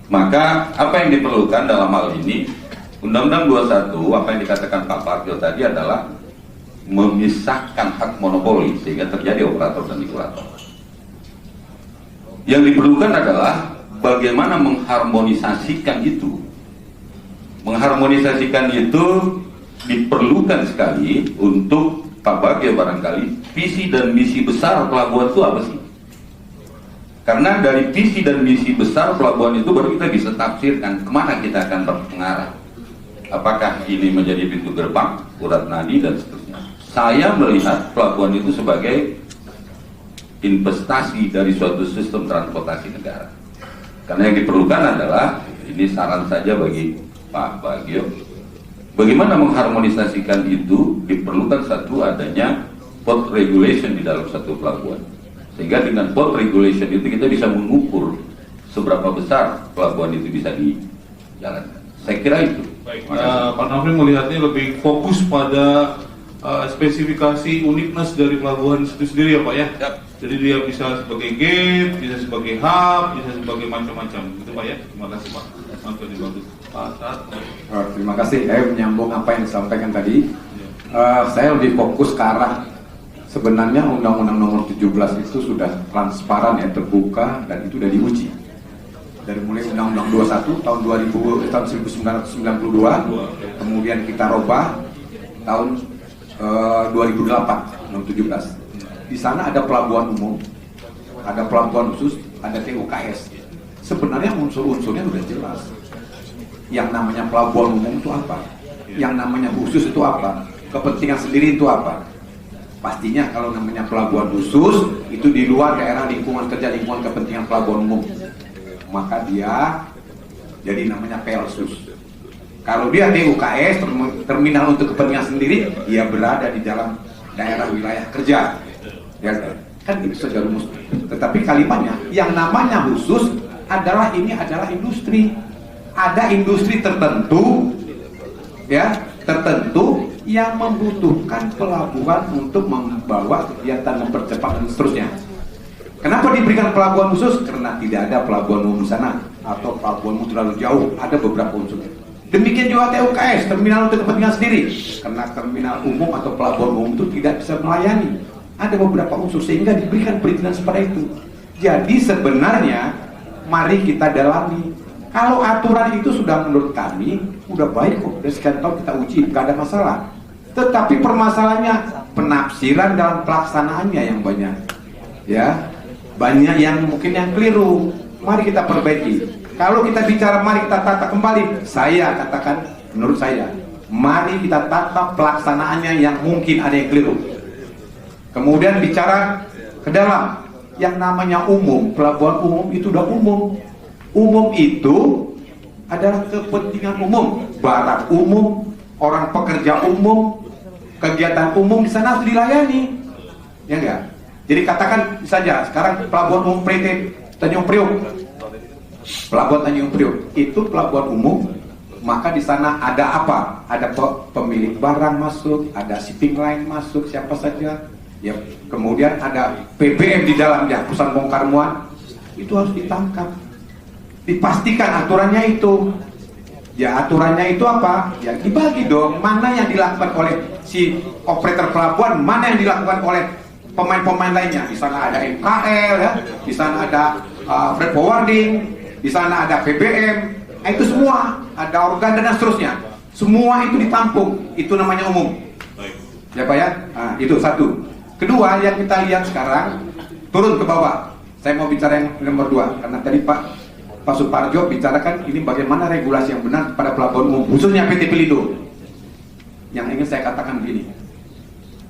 Maka apa yang diperlukan dalam hal ini? Undang-Undang 21, apa yang dikatakan Pak Parjo tadi adalah memisahkan hak monopoli sehingga terjadi operator dan regulator. Yang diperlukan adalah bagaimana mengharmonisasikan itu. Mengharmonisasikan itu diperlukan sekali untuk Pak Bagio barangkali visi dan misi besar pelabuhan itu apa sih? Karena dari visi dan misi besar pelabuhan itu baru kita bisa tafsirkan kemana kita akan mengarah. Apakah ini menjadi pintu gerbang, urat nadi, dan seterusnya. Saya melihat pelabuhan itu sebagai investasi dari suatu sistem transportasi negara. Karena yang diperlukan adalah, ini saran saja bagi Pak Bagio, bagaimana mengharmonisasikan itu, diperlukan satu adanya port regulation di dalam satu pelabuhan. Sehingga dengan port regulation itu kita bisa mengukur seberapa besar pelabuhan itu bisa dijalankan. Saya kira itu. Baik, Pak Nafri melihatnya lebih fokus pada spesifikasi uniqueness dari pelabuhan itu sendiri ya Pak ya? Yep. Jadi dia bisa sebagai gate, bisa sebagai hub, bisa sebagai macam-macam. Gitu Pak ya? Terima kasih Pak. Sampai dibantu Pak Saad. Terima kasih. Menyambung apa yang disampaikan tadi. Saya lebih fokus ke arah sebenarnya Undang-Undang Nomor 17 itu sudah transparan ya, terbuka dan itu sudah diuji. Dari mulai Undang-Undang 21 tahun 1992, kemudian kita robah tahun 2008, Undang 17. Di sana ada pelabuhan umum, ada pelabuhan khusus, ada TUKS. Sebenarnya unsur-unsurnya sudah jelas. Yang namanya pelabuhan umum itu apa? Yang namanya khusus itu apa? Kepentingan sendiri itu apa? Pastinya kalau namanya pelabuhan khusus itu di luar daerah lingkungan kerja, lingkungan kepentingan pelabuhan umum, maka dia jadi namanya PLSUS. Kalau dia TUKS, terminal untuk kepentingan sendiri, dia berada di dalam daerah wilayah kerja. Ya, kan itu saja rumus. Tetapi kalimatnya, yang namanya khusus adalah ini adalah industri. Ada industri tertentu, ya, tertentu yang membutuhkan pelabuhan untuk membawa kegiatan, mempercepat dan seterusnya. Kenapa diberikan pelabuhan khusus? Karena tidak ada pelabuhan umum di sana atau pelabuhan terlalu jauh. Ada beberapa unsur. Demikian juga TUKS, terminal untuk kepentingan sendiri. Karena terminal umum atau pelabuhan umum itu tidak bisa melayani. Ada beberapa unsur sehingga diberikan perizinan seperti itu. Jadi sebenarnya mari kita dalami. Kalau aturan itu sudah menurut kami udah baik kok, udah sekian tahun kita uji, nggak ada masalah. Tetapi permasalahannya penafsiran dalam pelaksanaannya yang banyak, ya banyak yang mungkin yang keliru. Mari kita perbaiki. Kalau kita bicara mari kita tata kembali, saya katakan menurut saya, mari kita tata pelaksanaannya yang mungkin ada yang keliru. Kemudian bicara ke dalam, yang namanya umum, pelabuhan umum itu udah umum. Umum itu adalah kepentingan umum, barang umum, orang pekerja umum, kegiatan umum di sana harus dilayani, ya enggak? Jadi katakan saja sekarang pelabuhan umum PT Tanjung Priok, pelabuhan Tanjung Priok itu pelabuhan umum, maka di sana ada apa? Ada pemilik barang masuk, ada shipping line masuk, siapa saja, ya. Kemudian ada BBM di dalamnya, perusahaan bongkar muat, itu harus ditangkap. Dipastikan aturannya itu. Ya aturannya itu apa? Ya dibagi dong. Mana yang dilakukan oleh si operator pelabuhan, mana yang dilakukan oleh pemain-pemain lainnya. Di sana ada MKL, ya. Di sana ada freight forwarding, di sana ada BBM. Itu semua ada organ dan seterusnya. Semua itu ditampung. Itu namanya umum. Ya Pak ya. Nah, itu satu. Kedua yang kita lihat sekarang turun ke bawah. Saya mau bicara yang nomor 2 karena tadi Pak Suparjo bicarakan ini bagaimana regulasi yang benar pada pelabuhan umum, khususnya PT Pelindo. Yang ingin saya katakan begini,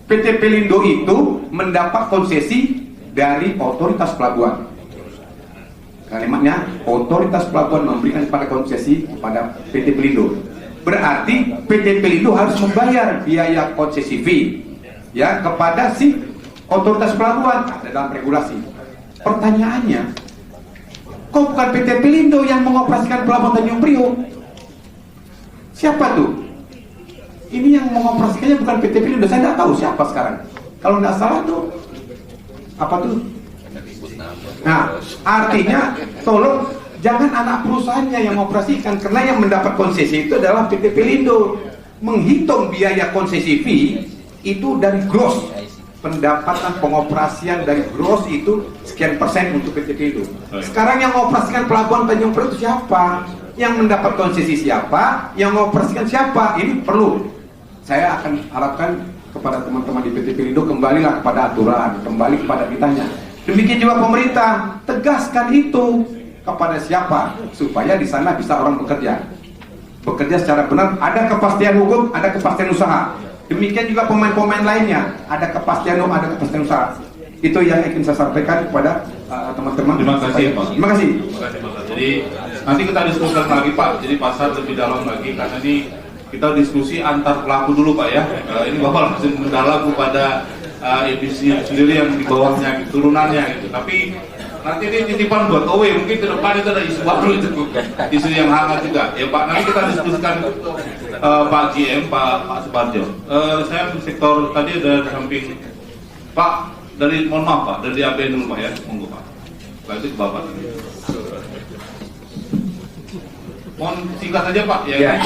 PT Pelindo itu mendapat konsesi dari otoritas pelabuhan. Kalimatnya, otoritas pelabuhan memberikan pada konsesi kepada PT Pelindo. Berarti PT Pelindo harus membayar biaya konsesi fee, ya, kepada si otoritas pelabuhan dalam regulasi. Pertanyaannya, kok bukan PT Pelindo yang mengoperasikan pelabuhan Tanjung Priok? Siapa tuh? Ini yang mengoperasikannya bukan PT Pelindo. Saya nggak tahu siapa sekarang. Kalau nggak salah tuh apa tuh? Nah, artinya tolong jangan anak perusahaannya yang mengoperasikan, karena yang mendapat konsesi itu adalah PT Pelindo. Menghitung biaya konsesi fee itu dari gross. Pendapatan pengoperasian dari gross itu sekian persen untuk PT Pelindo. Sekarang yang mengoperasikan pelabuhan Tanjung Priok itu siapa? Yang mendapat konsesi siapa? Yang mengoperasikan siapa? Ini perlu. Saya akan harapkan kepada teman-teman di PT Pelindo kembalilah kepada aturan, kembali kepada kitanya. Demikian juga pemerintah, tegaskan itu kepada siapa supaya di sana bisa orang bekerja secara benar, ada kepastian hukum, ada kepastian usaha. Demikian juga pemain-pemain lainnya, ada kepastian hukum, ada kepastian usaha. Itu yang ingin saya sampaikan kepada teman-teman. Terima kasih Pak. Terima kasih. Jadi nanti kita diskusikan lagi Pak. Jadi pasar lebih dalam lagi karena ini kita diskusi antar pelaku dulu Pak ya. Ini Bapak langsung mendalam kepada industri sendiri yang di bawahnya, turunannya gitu. Tapi nanti ini titipan buat OW, mungkin ke depan itu ada isu baru itu, isu yang hangat juga. Ya Pak, nanti kita diskusikan Pak GM, Pak Suparjo. Saya sektor tadi ada di samping Pak dari, mohon maaf Pak, dari ABN dulu Pak ya, monggo Pak. Lanjut ke Bapak. Mohon singkat saja Pak ya.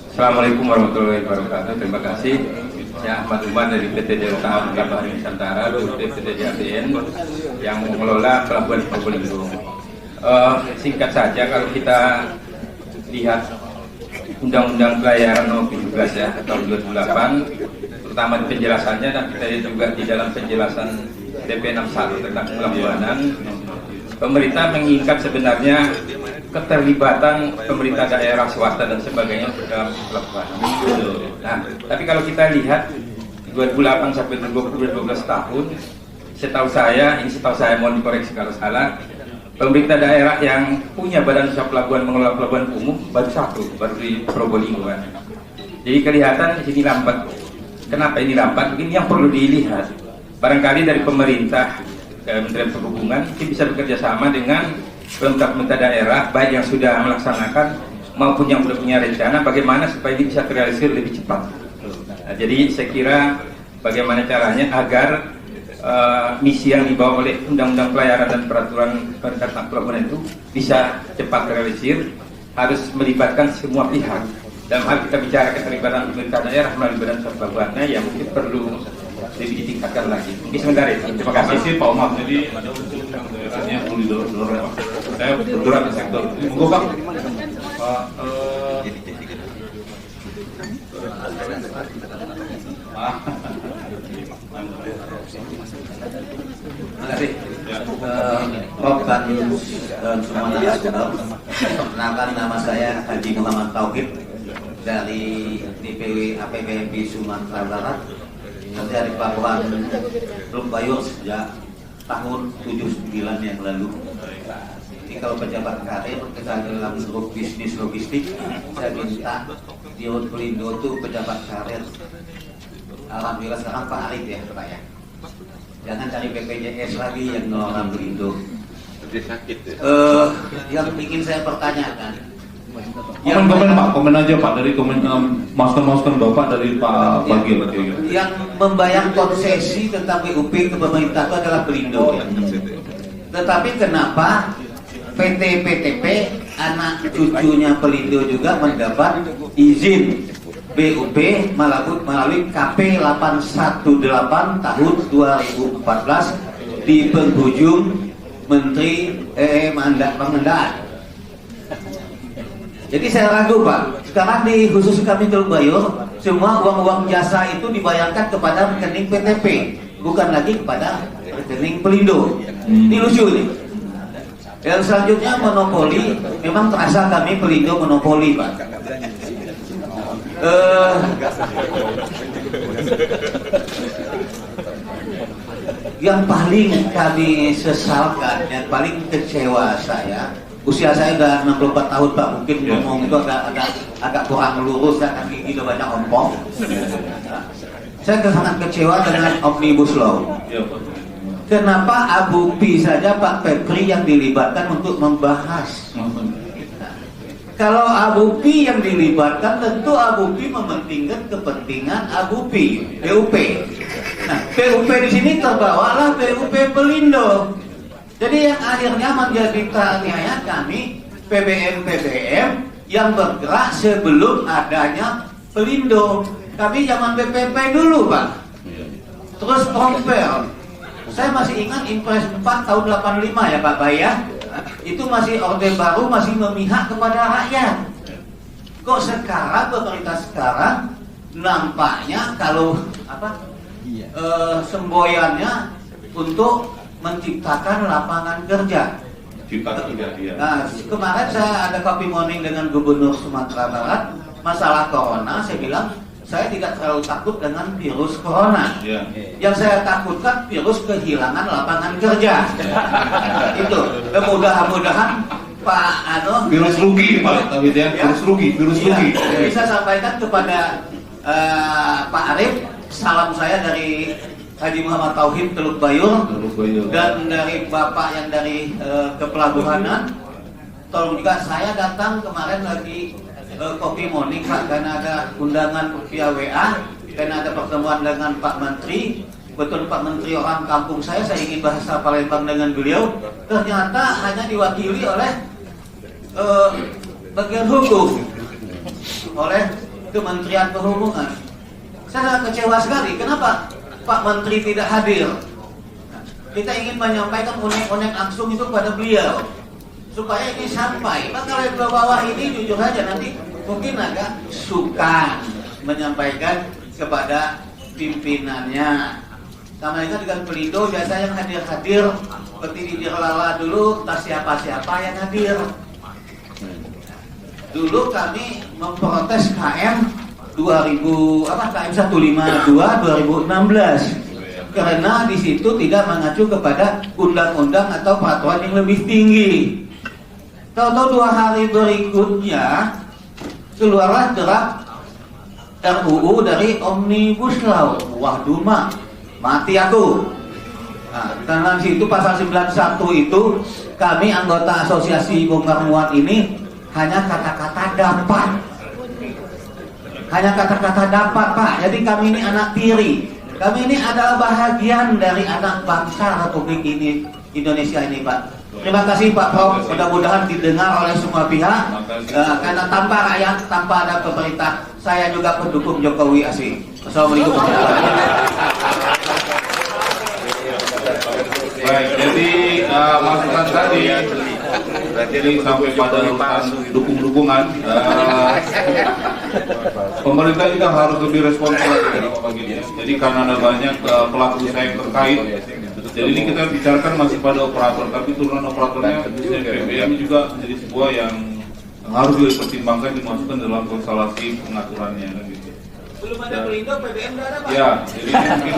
Assalamualaikum warahmatullahi wabarakatuh. Terima kasih. Saya Ahmad Umar dari PT Delta Kapal Nusantara, PT JABN yang mengelola pelabuhan Pelindo. Singkat saja, kalau kita lihat Undang-Undang Pelayaran Nomor 17 ya tahun 2008, terutama di penjelasannya, dan kita lihat juga di dalam penjelasan DP 61 tentang pelabuhanan, pemerintah menginginkan sebenarnya keterlibatan pemerintah daerah, swasta dan sebagainya dalam pelabuhan. Nah, tapi kalau kita lihat 2008 sampai 2012 tahun, setahu saya, mohon dikoreksi kalau salah, pemerintah daerah yang punya badan usaha pelabuhan mengelola pelabuhan umum baru satu, baru di Probolinggo. Jadi kelihatan di sini lambat. Kenapa ini lambat? Mungkin yang perlu dilihat. Barangkali dari pemerintah, Kementerian Perhubungan mungkin bisa bekerja sama dengan pemerintah daerah, baik yang sudah melaksanakan maupun yang sudah punya rencana, bagaimana supaya ini bisa terrealisir lebih cepat. Nah, jadi saya kira bagaimana caranya agar misi yang dibawa oleh Undang-Undang Pelayaran dan Peraturan Peraturan Pelabuhan itu bisa cepat terrealisir, harus melibatkan semua pihak. Dalam hal kita bicara keterlibatan pemerintah daerah melalui badan usaha pelabuhannya yang mungkin perlu lebih ditingkatkan lagi. Mungkin sebentar itu. Terima kasih Pak Umar. Jadi ada unsur daerahnya perlu didorong Pak. Saya bergerak di sektor ini. Monggo Pak. Terima kasih. Prof. dan semuanya nasional. Perkenalkan, nama saya Haji Muhammad Tauhid dari DPW APBNP Sumatera Barat. Saya dari Pelabuhan Teluk Bayur sejak tahun 79 yang lalu. Jadi kalau pejabat karir kita dalam grup bisnis logistik, saya minta di Rut Pelindo itu pejabat karir. Alhamdulillah sekarang Pak Arif ya Pak ya. Jangan cari BPJS lagi yang ngelola Pelindo. Yang ingin saya pertanyakan. Komen Pak, komen aja Pak dari komen masukan Bapak dari Pak Bagir. Yang membayar konsesi tentang BUP ke pemerintah itu adalah Pelindo. Tetapi kenapa PT PTP anak cucunya Pelindo juga mendapat izin BUP melalui KP 818 tahun 2014 di penghujung Menteri Pengendalian. Jadi saya ragu Pak, sekarang di khusus kami Teluk Bayur, semua uang-uang jasa itu dibayarkan kepada rekening PTP, bukan lagi kepada rekening Pelindo. Ini lucu nih. Yang selanjutnya monopoli, memang terasa kami Pelindo monopoli Pak. Yang paling kami sesalkan, yang paling kecewa saya, usia saya udah 64 tahun Pak, mungkin ngomong itu agak kurang lurus dan gigi udah banyak ompong. Saya sangat kecewa dengan Omnibus Law. Kenapa Abu Pi saja Pak Pepri yang dilibatkan untuk membahas? Kalau Abu Pi yang dilibatkan, tentu Abu Pi mementingkan kepentingan Abu Pi, BUP. Nah, BUP di sini terbawalah BUP Pelindo. Jadi yang akhirnya menjadi teraniaya kami PBM yang bergerak sebelum adanya Pelindo. Kami zaman BPP dulu Pak. Terus Prompel. Saya masih ingat Impres 4 tahun 85 ya Pak Bay ya. Itu masih Orde Baru, masih memihak kepada rakyat. Kok sekarang pemerintah sekarang nampaknya kalau semboyannya untuk menciptakan lapangan kerja. Nah, kemarin saya ada coffee morning dengan Gubernur Sumatera Barat, masalah corona, saya bilang saya tidak terlalu takut dengan virus corona. Yang saya takutkan virus kehilangan lapangan kerja. Itu. Mudah-mudahan Pak virus rugi Pak, virus rugi. Bisa sampaikan kepada Pak Arif, salam saya dari Haji Muhammad Tauhid Teluk Bayur dan dari Bapak yang dari Kepelabuhanan. Tolong juga, saya datang kemarin lagi kopi morning Pak, karena ada undangan via WA, karena ada pertemuan dengan Pak Menteri. Betul Pak Menteri orang kampung saya ingin bahasa Palembang dengan beliau. Ternyata hanya diwakili oleh bagian hukum, oleh Kementerian Perhubungan. Saya kecewa sekali. Kenapa Pak Menteri tidak hadir? Kita ingin menyampaikan unek-unek langsung itu pada beliau supaya ini sampai. Maka kalau ke bawah ini jujur saja nanti mungkin agak suka menyampaikan kepada pimpinannya. Sama dengan Pelindo biasa yang hadir-hadir seperti di Dirlala dulu, tak siapa-siapa yang hadir. Dulu kami memprotes KM 152 2016. karena di situ tidak mengacu kepada undang-undang atau peraturan yang lebih tinggi. Tahu-tahu 2 hari berikutnya keluarlah draft RUU dari Omnibus Law. Waduh mak, mati aku. Nah, karena di situ pasal 91 itu kami anggota asosiasi bongkar muat ini hanya kata-kata dapat. Hanya kata-kata dapat Pak. Jadi kami ini anak tiri. Kami ini adalah bahagian dari anak bangsa Republik ini Indonesia ini Pak. Terima kasih Pak Prof. Mudah-mudahan didengar oleh semua pihak. Karena tanpa rakyat, tanpa ada pemerintah, saya juga pendukung Jokowi asik. Assalamualaikum warahmatullahi wabarakatuh. Baik, jadi masukan tadi jadi sampai pada dukung-dukungan pemerintah juga harus lebih responsif lagi. Jadi karena ada banyak pelaku usaha yang terkait. Jadi ini kita bicarakan masih pada operator, tapi turunan operatornya BBM juga menjadi sebuah yang harus dipertimbangkan, dimasukkan dalam konstelasi pengaturannya gitu. Belum ada Pelindo, BBM nggak ada Pak. Ya, jadi mungkin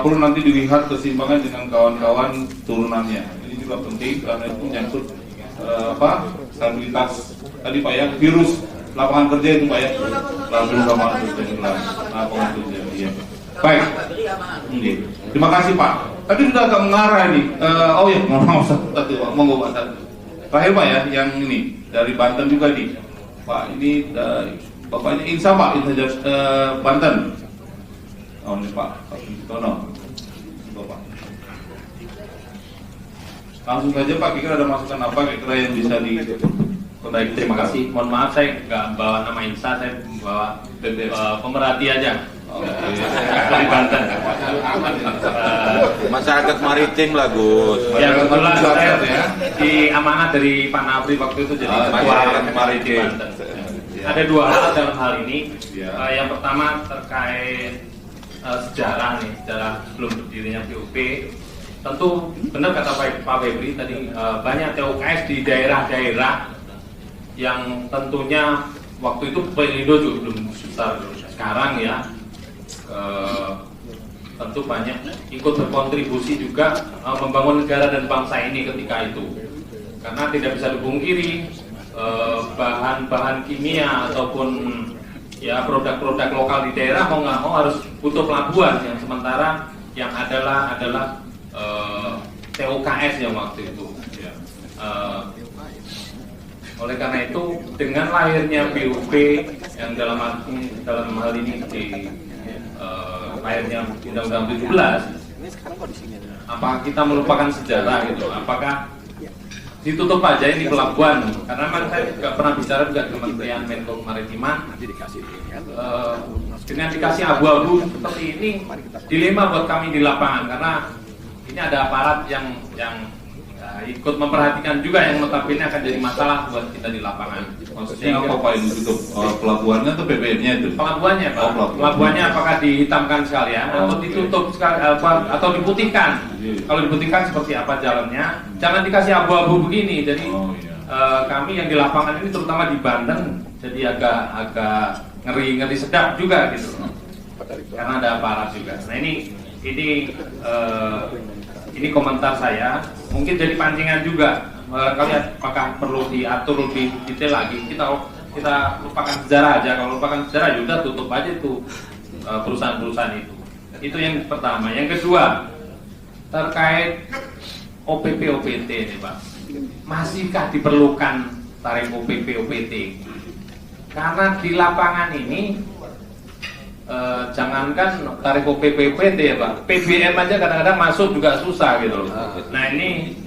perlu nanti dilihat keseimbangan dengan kawan-kawan turunannya. Ini juga penting karena itu menyangkut stabilitas tadi Pak ya, virus lapangan kerja itu Pak ya, lalu sama lapangan kerja. Ya. Baik, terima kasih Pak. Tadi sudah agak mengarah nih. Oh ya, mau Pak. Terakhir Pak ya, yang ini dari Banten juga nih, Pak. Ini Bapaknya Insa Pak, Insa Banten. Oh ini Pak Tono, Bapak. Langsung saja Pak, kira ada masukan apa kira-kira yang bisa Baik, terima kasih. Mohon maaf saya nggak bawa nama Insa, saya bawa pemerhati aja. Dari Banten. Masyarakat maritim lah Gus. Ya kebetulan saya di amanat dari Pak Nabri waktu itu jadi ketua maritim Banten. Ada 2 hal dalam hal ini. Yang pertama terkait sejarah nih, sejarah sebelum berdirinya BUP. Tentu benar kata Pak Febri tadi, banyak TOKS di daerah-daerah yang tentunya waktu itu Pelindo juga belum besar sekarang ya. Tentu banyak ikut berkontribusi juga membangun negara dan bangsa ini ketika itu, karena tidak bisa dipungkiri bahan-bahan kimia ataupun ya produk-produk lokal di daerah mau nggak mau harus butuh pelabuhan, yang sementara yang adalah TOKS yang waktu itu. Oleh karena itu dengan lahirnya BUP yang dalam hal ini di lahirnya Undang-Undang 17, apakah kita melupakan sejarah gitu? Apakah ditutup aja ini pelabuhan? Karena memang saya juga pernah bicara juga dengan Kementerian Menko Kemaritiman, dengan dikasih abu-abu seperti ini dilema buat kami di lapangan, karena ini ada aparat yang ikut memperhatikan juga yang notabene akan jadi masalah buat kita di lapangan. Maksudnya apa Pak ini tutup pelabuhannya atau BBM-nya itu? Pelabuhannya Pak. Pelabuhannya apakah dihitamkan sekalian atau ditutup atau diputihkan? Kalau diputihkan seperti apa jalannya? Jangan dikasih abu-abu begini. Jadi kami yang di lapangan ini terutama di Banten jadi agak ngeri sedap juga gitu. Karena ada aparat juga. Nah ini komentar saya, mungkin jadi pancingan juga. Kalian apakah perlu diatur lebih detail lagi? Kita lupakan sejarah aja. Kalau lupakan sejarah, yaudah tutup aja itu perusahaan-perusahaan itu. Itu yang pertama. Yang kedua, terkait OPP-OPT nih Pak. Masihkah diperlukan tarif OPP-OPT? Karena di lapangan ini jangankan tarif OPP-OPT ya Pak, PBM aja kadang-kadang masuk juga susah gitu loh. Nah ini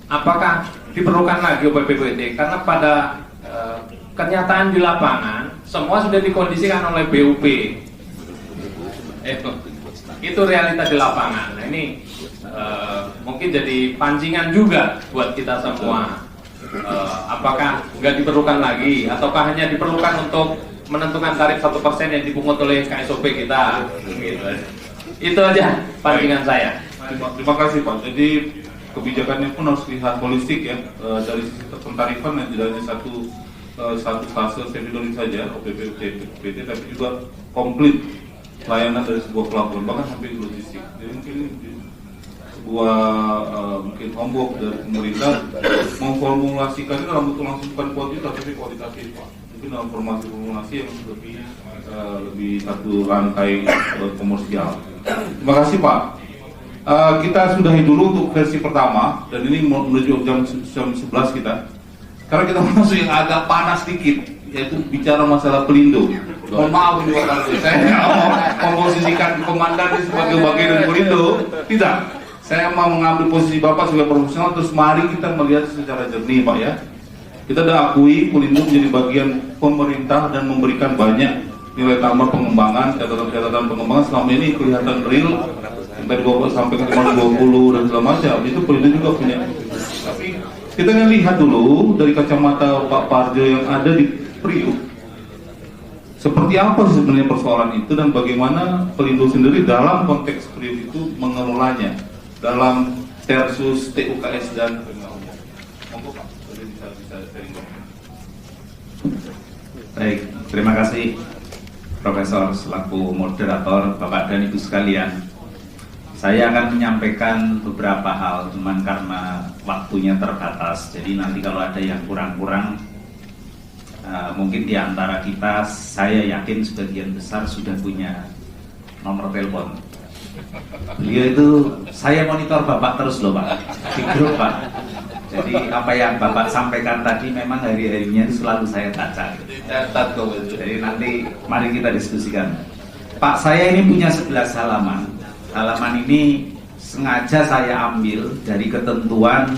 apakah diperlukan lagi OPP-OPT? Karena pada kenyataan di lapangan semua sudah dikondisikan oleh BUP. Itu realita di lapangan. Nah ini mungkin jadi pancingan juga buat kita semua. Apakah nggak diperlukan lagi, ataukah hanya diperlukan untuk menentukan tarif 1% yang dipungut oleh KSOP kita, gitu. Itu aja pancingan saya. Terima kasih Pak. Jadi kebijakannya pun harus dilihat holistik ya, dari sisi pentarifan yang tidak hanya satu fase semi saja OPP-OPT, tapi juga komplit pelayanan dari sebuah pelabuhan, bahkan sampai logistik. Jadi mungkin sebuah mungkin homework dari pemerintah memformulasikan ini dalam bentuk langsung bukan kuantitatif tapi kualitatif, Pak. Mungkin dalam formulasi yang lebih satu rantai komersial. Terima kasih, Pak. Kita sudahi dulu untuk versi pertama, dan ini menuju jam 11 kita. Sekarang kita masuk yang agak panas sedikit, yaitu bicara masalah Pelindo. Mohon maaf ini Pak, saya mau memposisikan komandan ini sebagai bagian dari Pelindo. Tidak, saya mau mengambil posisi Bapak sebagai profesional. Terus mari kita melihat secara jernih, Pak ya. Kita sudah akui Pelindo menjadi bagian pemerintah dan memberikan banyak nilai tambah pengembangan, catatan pengembangan. Selama ini kelihatan real sampai ke 20 dan segala macam. Itu Pelindo juga punya. Tapi kita lihat dulu dari kacamata Pak Parjo yang ada di Priuk, seperti apa sebenarnya persoalan itu dan bagaimana Pelindo sendiri dalam konteks Priuk itu mengelolanya dalam versus TUKS dan monggo Pak, bisa sharing. Baik, terima kasih Profesor selaku moderator, Bapak dan Ibu sekalian. Saya akan menyampaikan beberapa hal, cuman karena waktunya terbatas, jadi nanti kalau ada yang kurang-kurang, mungkin di antara kita, saya yakin sebagian besar sudah punya nomor telepon. Beliau itu, saya monitor Bapak terus loh Pak, di grup Pak. Jadi apa yang Bapak sampaikan tadi memang hari-harinya selalu saya baca. Jadi nanti mari kita diskusikan. Pak, saya ini punya 11 halaman. Halaman ini sengaja saya ambil dari ketentuan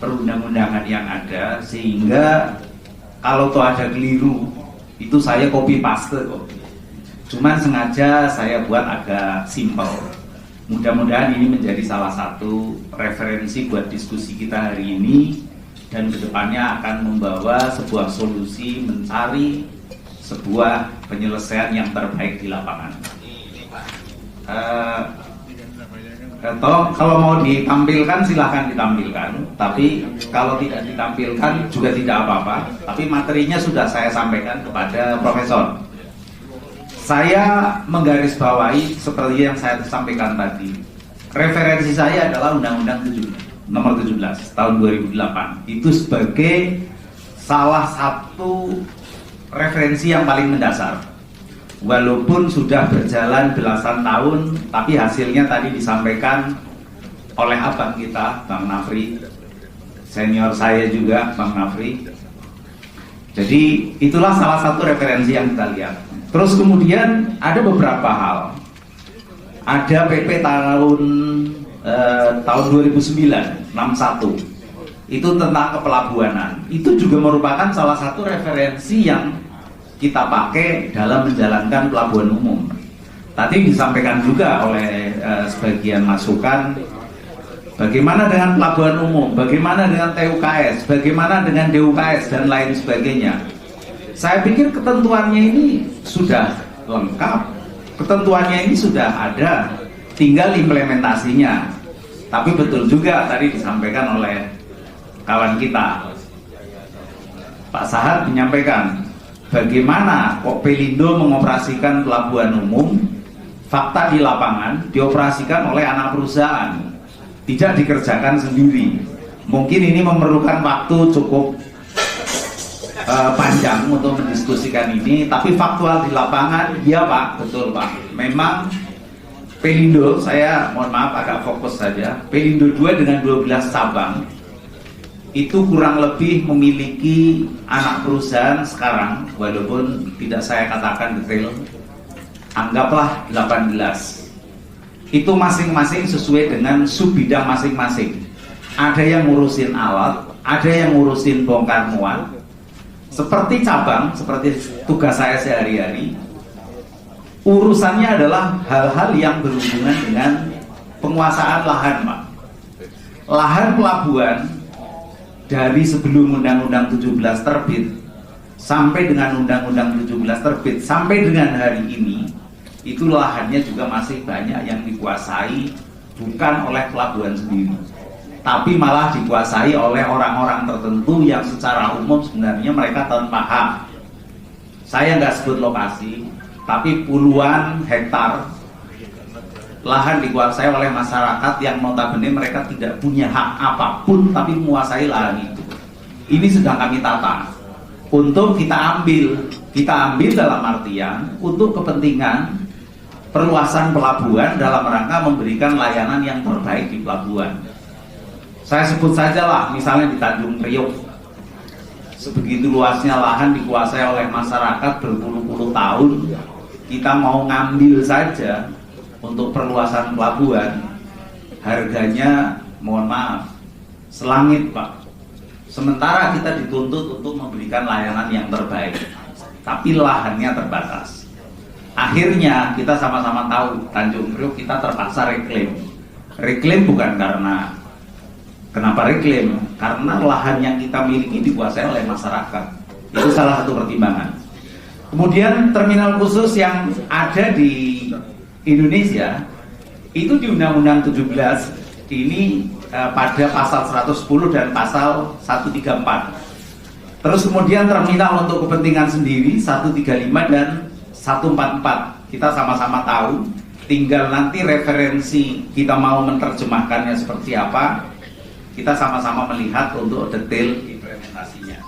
perundang-undangan yang ada, sehingga kalau toh ada keliru itu saya copy paste kok. Cuman sengaja saya buat agak simpel. Mudah-mudahan ini menjadi salah satu referensi buat diskusi kita hari ini, dan kedepannya akan membawa sebuah solusi mencari sebuah penyelesaian yang terbaik di lapangan. Tolong kalau mau ditampilkan silahkan ditampilkan, tapi kalau tidak ditampilkan juga tidak apa-apa. Tapi materinya sudah saya sampaikan kepada Profesor. Saya menggarisbawahi seperti yang saya sampaikan tadi. Referensi saya adalah Undang-Undang Nomor 17 tahun 2008. Itu sebagai salah satu referensi yang paling mendasar. Walaupun sudah berjalan belasan tahun, tapi hasilnya tadi disampaikan oleh abang kita, Bang Nafri, senior saya juga, Bang Nafri. Jadi itulah salah satu referensi yang kita lihat. Terus kemudian ada beberapa hal. Ada PP tahun 2009, 61. Itu tentang kepelabuhanan. Itu juga merupakan salah satu referensi yang kita pakai dalam menjalankan pelabuhan umum. Tadi disampaikan juga oleh sebagian masukan, bagaimana dengan pelabuhan umum, bagaimana dengan TUKS, bagaimana dengan DUKS dan lain sebagainya. Saya pikir ketentuannya ini sudah lengkap, ketentuannya ini sudah ada, tinggal implementasinya. Tapi betul juga tadi disampaikan oleh kawan kita, Pak Sahat menyampaikan, bagaimana kok Pelindo mengoperasikan pelabuhan umum, fakta di lapangan dioperasikan oleh anak perusahaan, tidak dikerjakan sendiri. Mungkin ini memerlukan waktu cukup panjang untuk mendiskusikan ini, tapi faktual di lapangan, iya Pak, betul Pak. Memang Pelindo, saya mohon maaf agak fokus saja, Pelindo 2 dengan 12 cabang, itu kurang lebih memiliki anak perusahaan sekarang, walaupun tidak saya katakan detail, anggaplah 18. Itu masing-masing sesuai dengan sub-bidang masing-masing. Ada yang ngurusin alat, ada yang ngurusin bongkar muat. Seperti cabang, seperti tugas saya sehari-hari, urusannya adalah hal-hal yang berhubungan dengan penguasaan lahan, Pak. Lahan pelabuhan dari sebelum Undang-Undang 17 terbit sampai dengan Undang-Undang 17 terbit sampai dengan hari ini, itu lahannya juga masih banyak yang dikuasai bukan oleh pelabuhan sendiri, tapi malah dikuasai oleh orang-orang tertentu yang secara umum sebenarnya mereka tanpa hak. Saya nggak sebut lokasi, tapi puluhan hektar lahan dikuasai oleh masyarakat yang notabene mereka tidak punya hak apapun tapi menguasai lahan itu. Ini sedang kami tata untuk kita ambil dalam artian untuk kepentingan perluasan pelabuhan dalam rangka memberikan layanan yang terbaik di pelabuhan. Saya sebut saja lah, misalnya di Tanjung Priok, sebegitu luasnya lahan dikuasai oleh masyarakat berpuluh-puluh tahun, kita mau ngambil saja untuk perluasan pelabuhan, harganya mohon maaf selangit Pak. Sementara kita dituntut untuk memberikan layanan yang terbaik, tapi lahannya terbatas. Akhirnya kita sama-sama tahu Tanjung Priok kita terpaksa reklaim. Reklaim bukan karena kenapa reklaim? Karena lahan yang kita miliki dikuasai oleh masyarakat. Itu salah satu pertimbangan. Kemudian terminal khusus yang ada di Indonesia itu di Undang-Undang 17 ini pada pasal 110 dan pasal 134. Terus kemudian terminal untuk kepentingan sendiri 135 dan 144. Kita sama-sama tahu, tinggal nanti referensi kita mau menerjemahkannya seperti apa, kita sama-sama melihat untuk detail implementasinya.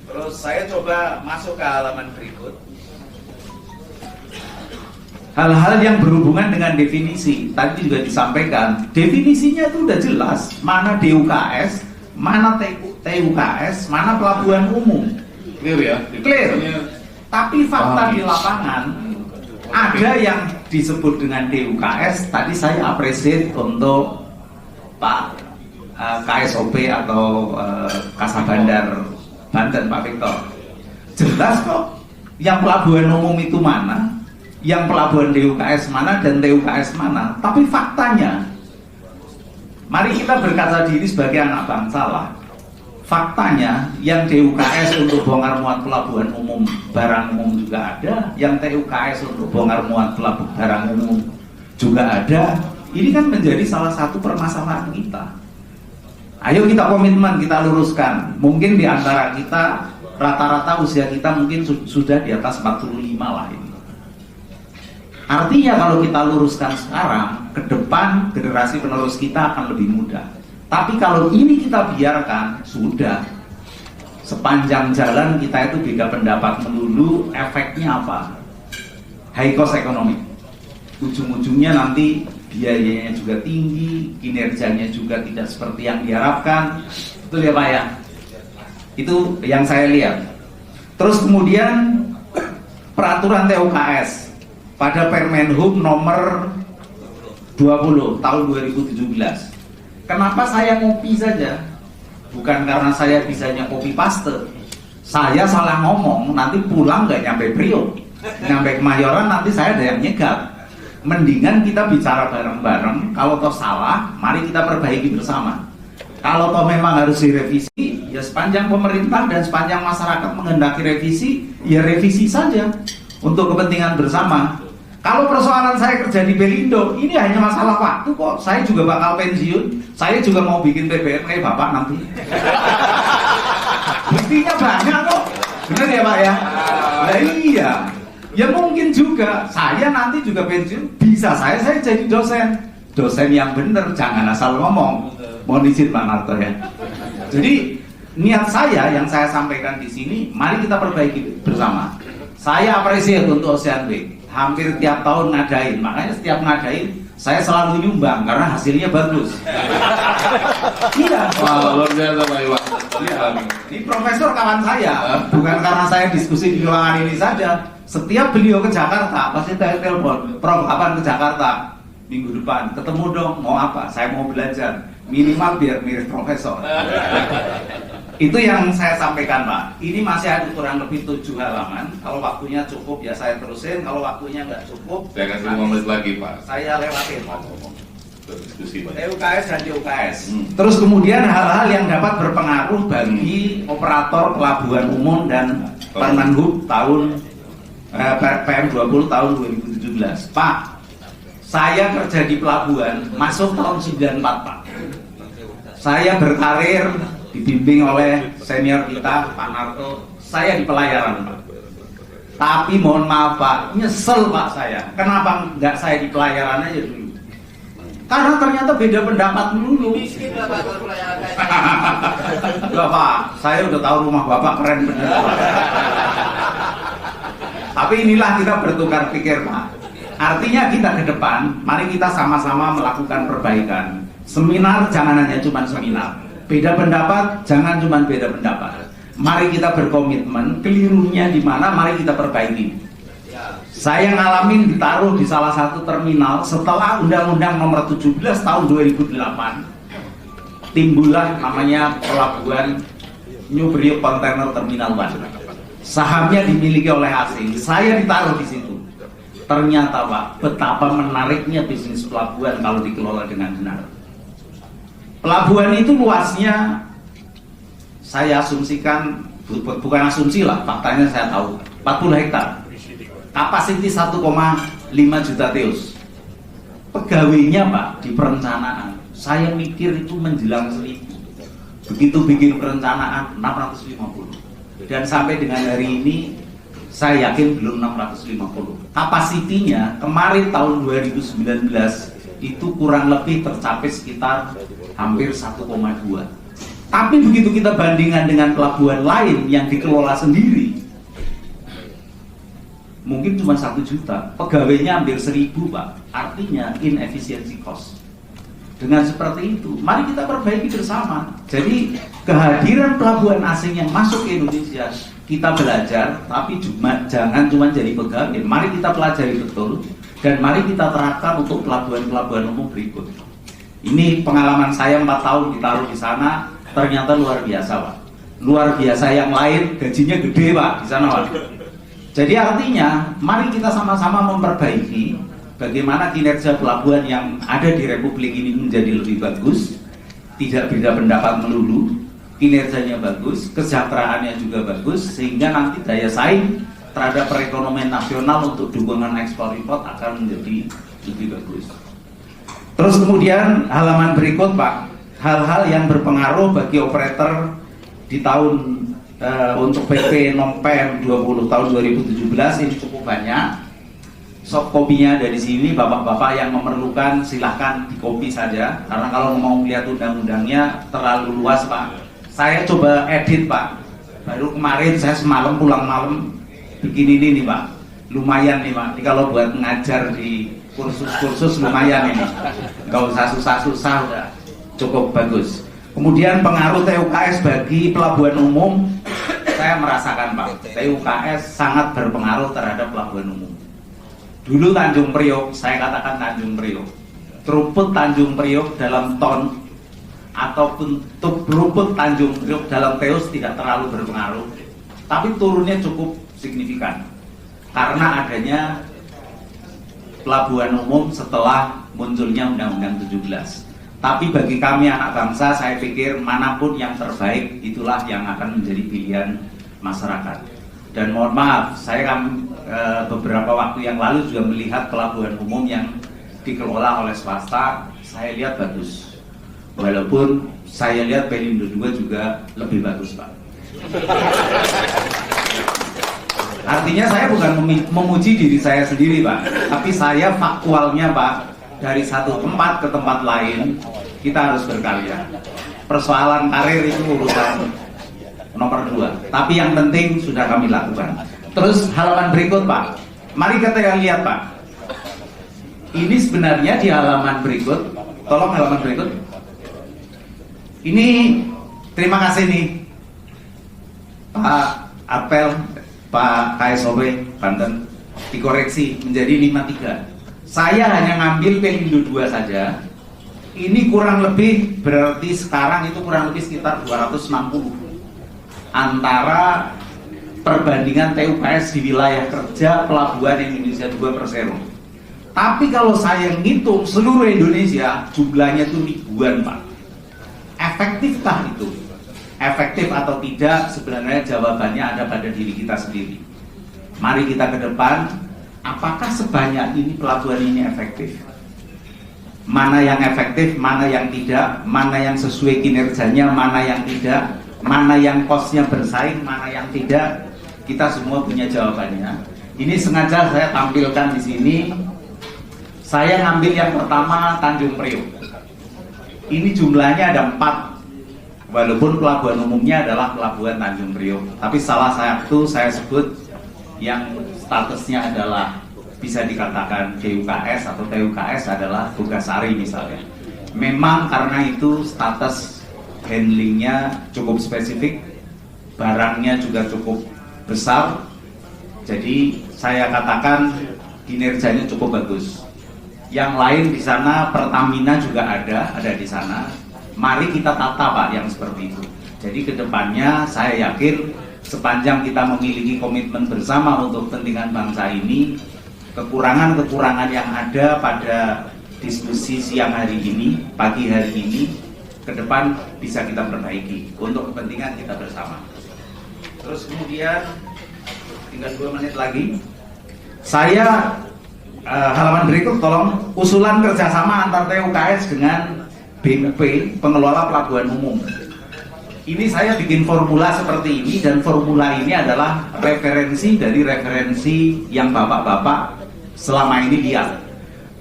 Terus saya coba masuk ke halaman berikut. Hal-hal yang berhubungan dengan definisi tadi juga disampaikan. Definisinya itu udah jelas, mana DUKS, mana TUKS, mana pelabuhan umum. Clear ya? Clear. Tapi fakta di lapangan ada yang disebut dengan DUKS. Tadi saya apresiasi untuk Pak KSOP atau Kasabandar Banten, Pak Victor. Jelas kok yang pelabuhan umum itu mana, yang pelabuhan DUKS mana dan TUKS mana. Tapi faktanya, mari kita berkaca diri sebagai anak bangsa lah. Faktanya yang DUKS untuk bongkar muat pelabuhan umum barang umum juga ada, yang TUKS untuk bongkar muat pelabuhan barang umum juga ada. Ini kan menjadi salah satu permasalahan kita. Ayo kita komitmen, kita luruskan. Mungkin di antara kita rata-rata usia kita mungkin sudah di atas 45 lah ini. Artinya kalau kita luruskan sekarang, ke depan generasi penerus kita akan lebih mudah. Tapi kalau ini kita biarkan, sudah sepanjang jalan kita itu beda pendapat melulu, efeknya apa? High cost ekonomi. Ujung-ujungnya nanti biayanya juga tinggi, kinerjanya juga tidak seperti yang diharapkan. Betul ya Pak ya? Itu yang saya lihat. Terus kemudian peraturan TUKS pada Permenhub nomor 20 tahun 2017. Kenapa saya ngopi saja? Bukan karena saya bisanya kopi paste. Saya salah ngomong, nanti pulang nggak nyampe Priok, nyampe Kemayoran nanti saya ada yang nyegat. Mendingan kita bicara bareng-bareng. Kalau toh salah, mari kita perbaiki bersama. Kalau toh memang harus direvisi, ya sepanjang pemerintah dan sepanjang masyarakat menghendaki revisi, ya revisi saja untuk kepentingan bersama. Kalau persoalan saya kerja di Pelindo, ini hanya masalah waktu kok. Saya juga bakal pensiun. Saya juga mau bikin BBM kayak Bapak nanti. Buktinya banyak kok. Bener ya Pak ya? Nah iya. Ya mungkin juga saya nanti juga pensiun. Bisa saya jadi dosen. Dosen yang bener, jangan asal ngomong. Mohon izin Pak Narto ya. Jadi niat saya yang saya sampaikan di sini, mari kita perbaiki bersama. Saya apresiasi untuk Ocean Week. Hampir tiap tahun ngadain, makanya setiap ngadain saya selalu nyumbang karena hasilnya bagus. Iya. Luar biasa Pak Iwan. Ini profesor kawan saya, bukan karena saya diskusi di ruangan ini saja. Setiap beliau ke Jakarta pasti saya telepon, Prof kapan ke Jakarta? Minggu depan. Ketemu dong, mau apa? Saya mau belajar. Minimal biar mirip profesor. Itu yang saya sampaikan Pak. Ini masih ada kurang lebih 7 halaman. Kalau waktunya cukup ya saya terusin. Kalau waktunya nggak cukup, Saya kasih 5 menit lagi Pak. Saya lewatin. Diskusi Pak. TUKS dan DUKS. Terus kemudian hal-hal yang dapat berpengaruh bagi operator pelabuhan umum dan Permenhub tahun PM20 tahun 2017. Pak, saya kerja di pelabuhan masuk tahun 94 Pak. Saya berkarir dibimbing oleh senior kita Pak Narto. Saya di pelayaran Pak. Tapi mohon maaf Pak, nyesel Pak saya. Kenapa nggak saya di pelayaran aja dulu? Karena ternyata beda pendapat dulu. Enggak Pak, saya udah tahu rumah Bapak keren bener. Tapi inilah kita bertukar pikir Pak. Artinya kita ke depan, mari kita sama-sama melakukan perbaikan. Seminar jangan hanya cuma seminar. Beda pendapat jangan cuma beda pendapat. Mari kita berkomitmen, kelirunya di mana mari kita perbaiki. Saya ngalamin ditaruh di salah satu terminal setelah Undang-Undang Nomor 17 Tahun 2008 timbullah namanya Pelabuhan New Priok Container Terminal 1. Sahamnya dimiliki oleh asing. Saya ditaruh di situ. Ternyata Pak, betapa menariknya bisnis pelabuhan kalau dikelola dengan benar. Pelabuhan itu luasnya saya asumsikan, bukan asumsi lah, faktanya saya tahu 40 hektar. Kapasiti 1,5 juta teus. Pegawainya Pak di perencanaan, saya mikir itu menjelang 1000. Begitu bikin perencanaan 650. Dan sampai dengan hari ini saya yakin belum 650. Kapasitinya kemarin tahun 2019 itu kurang lebih tercapai sekitar hampir 1,2. Tapi begitu kita bandingkan dengan pelabuhan lain yang dikelola sendiri, mungkin cuma 1 juta, pegawainya hampir 1000 Pak. Artinya inefficiency cost. Dengan seperti itu, mari kita perbaiki bersama. Jadi kehadiran pelabuhan asing yang masuk ke Indonesia, kita belajar, tapi jangan cuma jadi pegawai. Mari kita pelajari betul, dan mari kita terapkan untuk pelabuhan-pelabuhan umum berikut. Ini pengalaman saya 4 tahun ditaruh di sana, ternyata luar biasa Pak. Luar biasa, yang lain gajinya gede Pak di sana Pak. Jadi artinya, mari kita sama-sama memperbaiki bagaimana kinerja pelabuhan yang ada di Republik ini menjadi lebih bagus, tidak beda pendapat melulu, kinerjanya bagus, kesejahteraannya juga bagus, sehingga nanti daya saing terhadap perekonomian nasional untuk dukungan ekspor impor akan menjadi lebih bagus. Terus kemudian halaman berikut Pak, hal-hal yang berpengaruh bagi operator di tahun untuk PP Nompen 20 tahun 2017 ini cukup banyak. Soft kopinya ada di sini, bapak-bapak yang memerlukan silahkan di copy saja, karena kalau mau melihat undang-undangnya terlalu luas Pak. Saya coba edit Pak, baru kemarin saya semalam pulang malam bikin ini nih Pak, lumayan nih Pak. Ini kalau buat ngajar di kursus-kursus lumayan ini, nggak usah susah-susah, udah cukup bagus. Kemudian pengaruh TUKS bagi pelabuhan umum, saya merasakan Pak, TUKS sangat berpengaruh terhadap pelabuhan umum. Dulu Tanjung Priok, saya katakan Tanjung Priok, throughput Tanjung Priok dalam ton ataupun throughput Tanjung Priok dalam teus tidak terlalu berpengaruh, tapi turunnya cukup signifikan karena adanya pelabuhan umum setelah munculnya Undang-Undang 17. Tapi bagi kami anak bangsa, saya pikir manapun yang terbaik itulah yang akan menjadi pilihan masyarakat. Dan mohon maaf, saya kan beberapa waktu yang lalu juga melihat pelabuhan umum yang dikelola oleh swasta, saya lihat bagus. Walaupun saya lihat Pelindo 2 juga lebih bagus Pak. Artinya saya bukan memuji diri saya sendiri Pak, tapi saya faktualnya Pak, dari satu tempat ke tempat lain kita harus berkarya. Persoalan karir itu urusan nomor 2, tapi yang penting sudah kami lakukan. Terus halaman berikut Pak, mari kita lihat Pak. Ini sebenarnya di halaman berikut, tolong halaman berikut. Ini terima kasih nih Pak Apel, Pak KSOB Banten, dikoreksi menjadi 53. Saya hanya ngambil Pelindo 2 saja. Ini kurang lebih berarti sekarang itu kurang lebih sekitar 260 antara perbandingan TUKS di wilayah kerja pelabuhan Indonesia 2 persero. Tapi kalau saya ngitung seluruh Indonesia jumlahnya itu ribuan Pak. Efektifkah itu? Efektif atau tidak sebenarnya jawabannya ada pada diri kita sendiri. Mari kita ke depan, apakah sebanyak ini pelabuhan ini efektif? Mana yang efektif, mana yang tidak, mana yang sesuai kinerjanya, mana yang tidak, mana yang kosnya bersaing, mana yang tidak. kita semua punya jawabannya. Ini sengaja saya tampilkan di sini. Saya ngambil yang pertama Tanjung Priok. Ini jumlahnya ada 4, walaupun pelabuhan umumnya adalah pelabuhan Tanjung Priok. Tapi salah satu saya sebut yang statusnya adalah bisa dikatakan DUKS atau TUKS adalah Bogasari misalnya. Memang karena itu status handlingnya cukup spesifik, barangnya juga cukup besar, jadi saya katakan kinerjanya cukup bagus. Yang lain di sana Pertamina juga ada di sana. Mari kita tata Pak yang seperti itu. Jadi kedepannya saya yakin sepanjang kita memiliki komitmen bersama untuk kepentingan bangsa ini, kekurangan-kekurangan yang ada pada diskusi siang hari ini, pagi hari ini, ke depan bisa kita perbaiki untuk kepentingan kita bersama. Terus kemudian tinggal 2 menit lagi, saya halaman berikut tolong usulan kerjasama antar TUKS dengan BUP pengelola pelabuhan umum. Ini saya bikin formula seperti ini, dan formula ini adalah referensi dari referensi yang bapak-bapak selama ini lihat,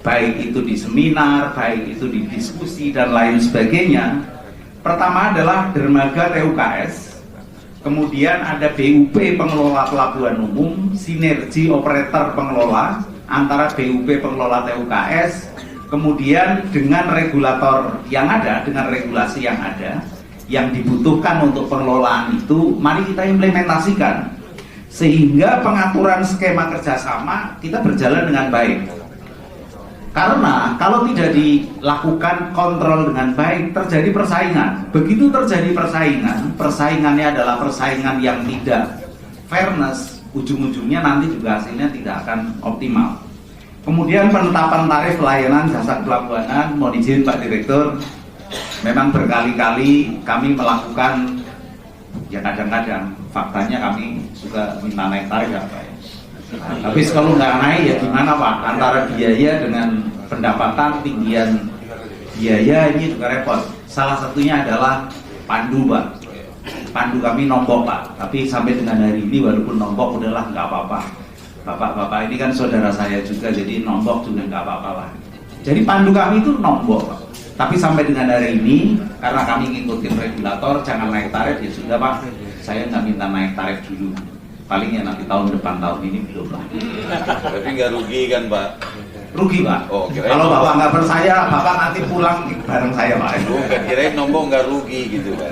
baik itu di seminar, baik itu di diskusi dan lain sebagainya. Pertama adalah dermaga TUKS, kemudian ada BUP pengelola pelabuhan umum, sinergi operator pengelola antara BUP pengelola TUKS, kemudian dengan regulator yang ada, dengan regulasi yang ada, yang dibutuhkan untuk pengelolaan itu, mari kita implementasikan sehingga pengaturan skema kerjasama kita berjalan dengan baik. Karena kalau tidak dilakukan kontrol dengan baik, terjadi persaingan. Begitu terjadi persaingan, persaingannya adalah persaingan yang tidak fairness, ujung-ujungnya nanti juga hasilnya tidak akan optimal. Kemudian penetapan tarif pelayanan jasa pelabuhanan, mohon izin Pak Direktur, memang berkali-kali kami melakukan, ya kadang-kadang faktanya kami juga minta naik tarif ya Pak. Tapi kalau nggak naik ya gimana Pak? Antara biaya dengan pendapatan, tinggian biaya ini juga repot. Salah satunya adalah pandu Pak. Pandu kami nombok Pak. Tapi sampai dengan hari ini walaupun nombok udahlah nggak apa-apa. Bapak-bapak ini kan saudara saya juga, jadi nombok juga nggak apa-apa lah. Jadi pandu kami itu nombok Pak. Tapi sampai dengan hari ini karena kami ngikutin regulator jangan naik tarif, ya sudah Pak. Saya nggak minta naik tarif dulu. Paling ya nanti tahun depan, tahun ini belum lah. Tapi nggak rugi kan Pak? Rugi Pak. Oh, kalau Bapak nggak percaya, Bapak nanti pulang bareng saya Pak. Kirain nombok nggak rugi gitu Pak.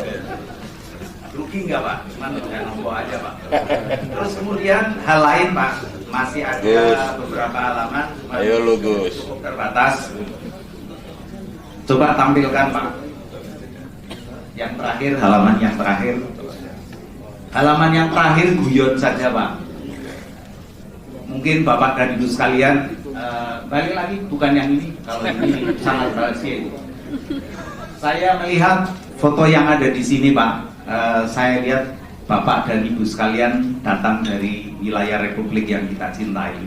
Rugi nggak Pak? Cuma nggak nombok aja Pak. Terus kemudian hal lain Pak, masih ada Gus, beberapa halaman. Ayo lu Gus. Terbatas. Coba tampilkan Pak. Yang terakhir, halaman yang terakhir. Halaman yang terakhir guyon saja Pak. Mungkin Bapak dan Ibu sekalian, balik lagi bukan yang ini. Kalau ini sangat rahasia. Saya melihat foto yang ada di sini Pak. Saya lihat Bapak dan Ibu sekalian datang dari wilayah Republik yang kita cintai.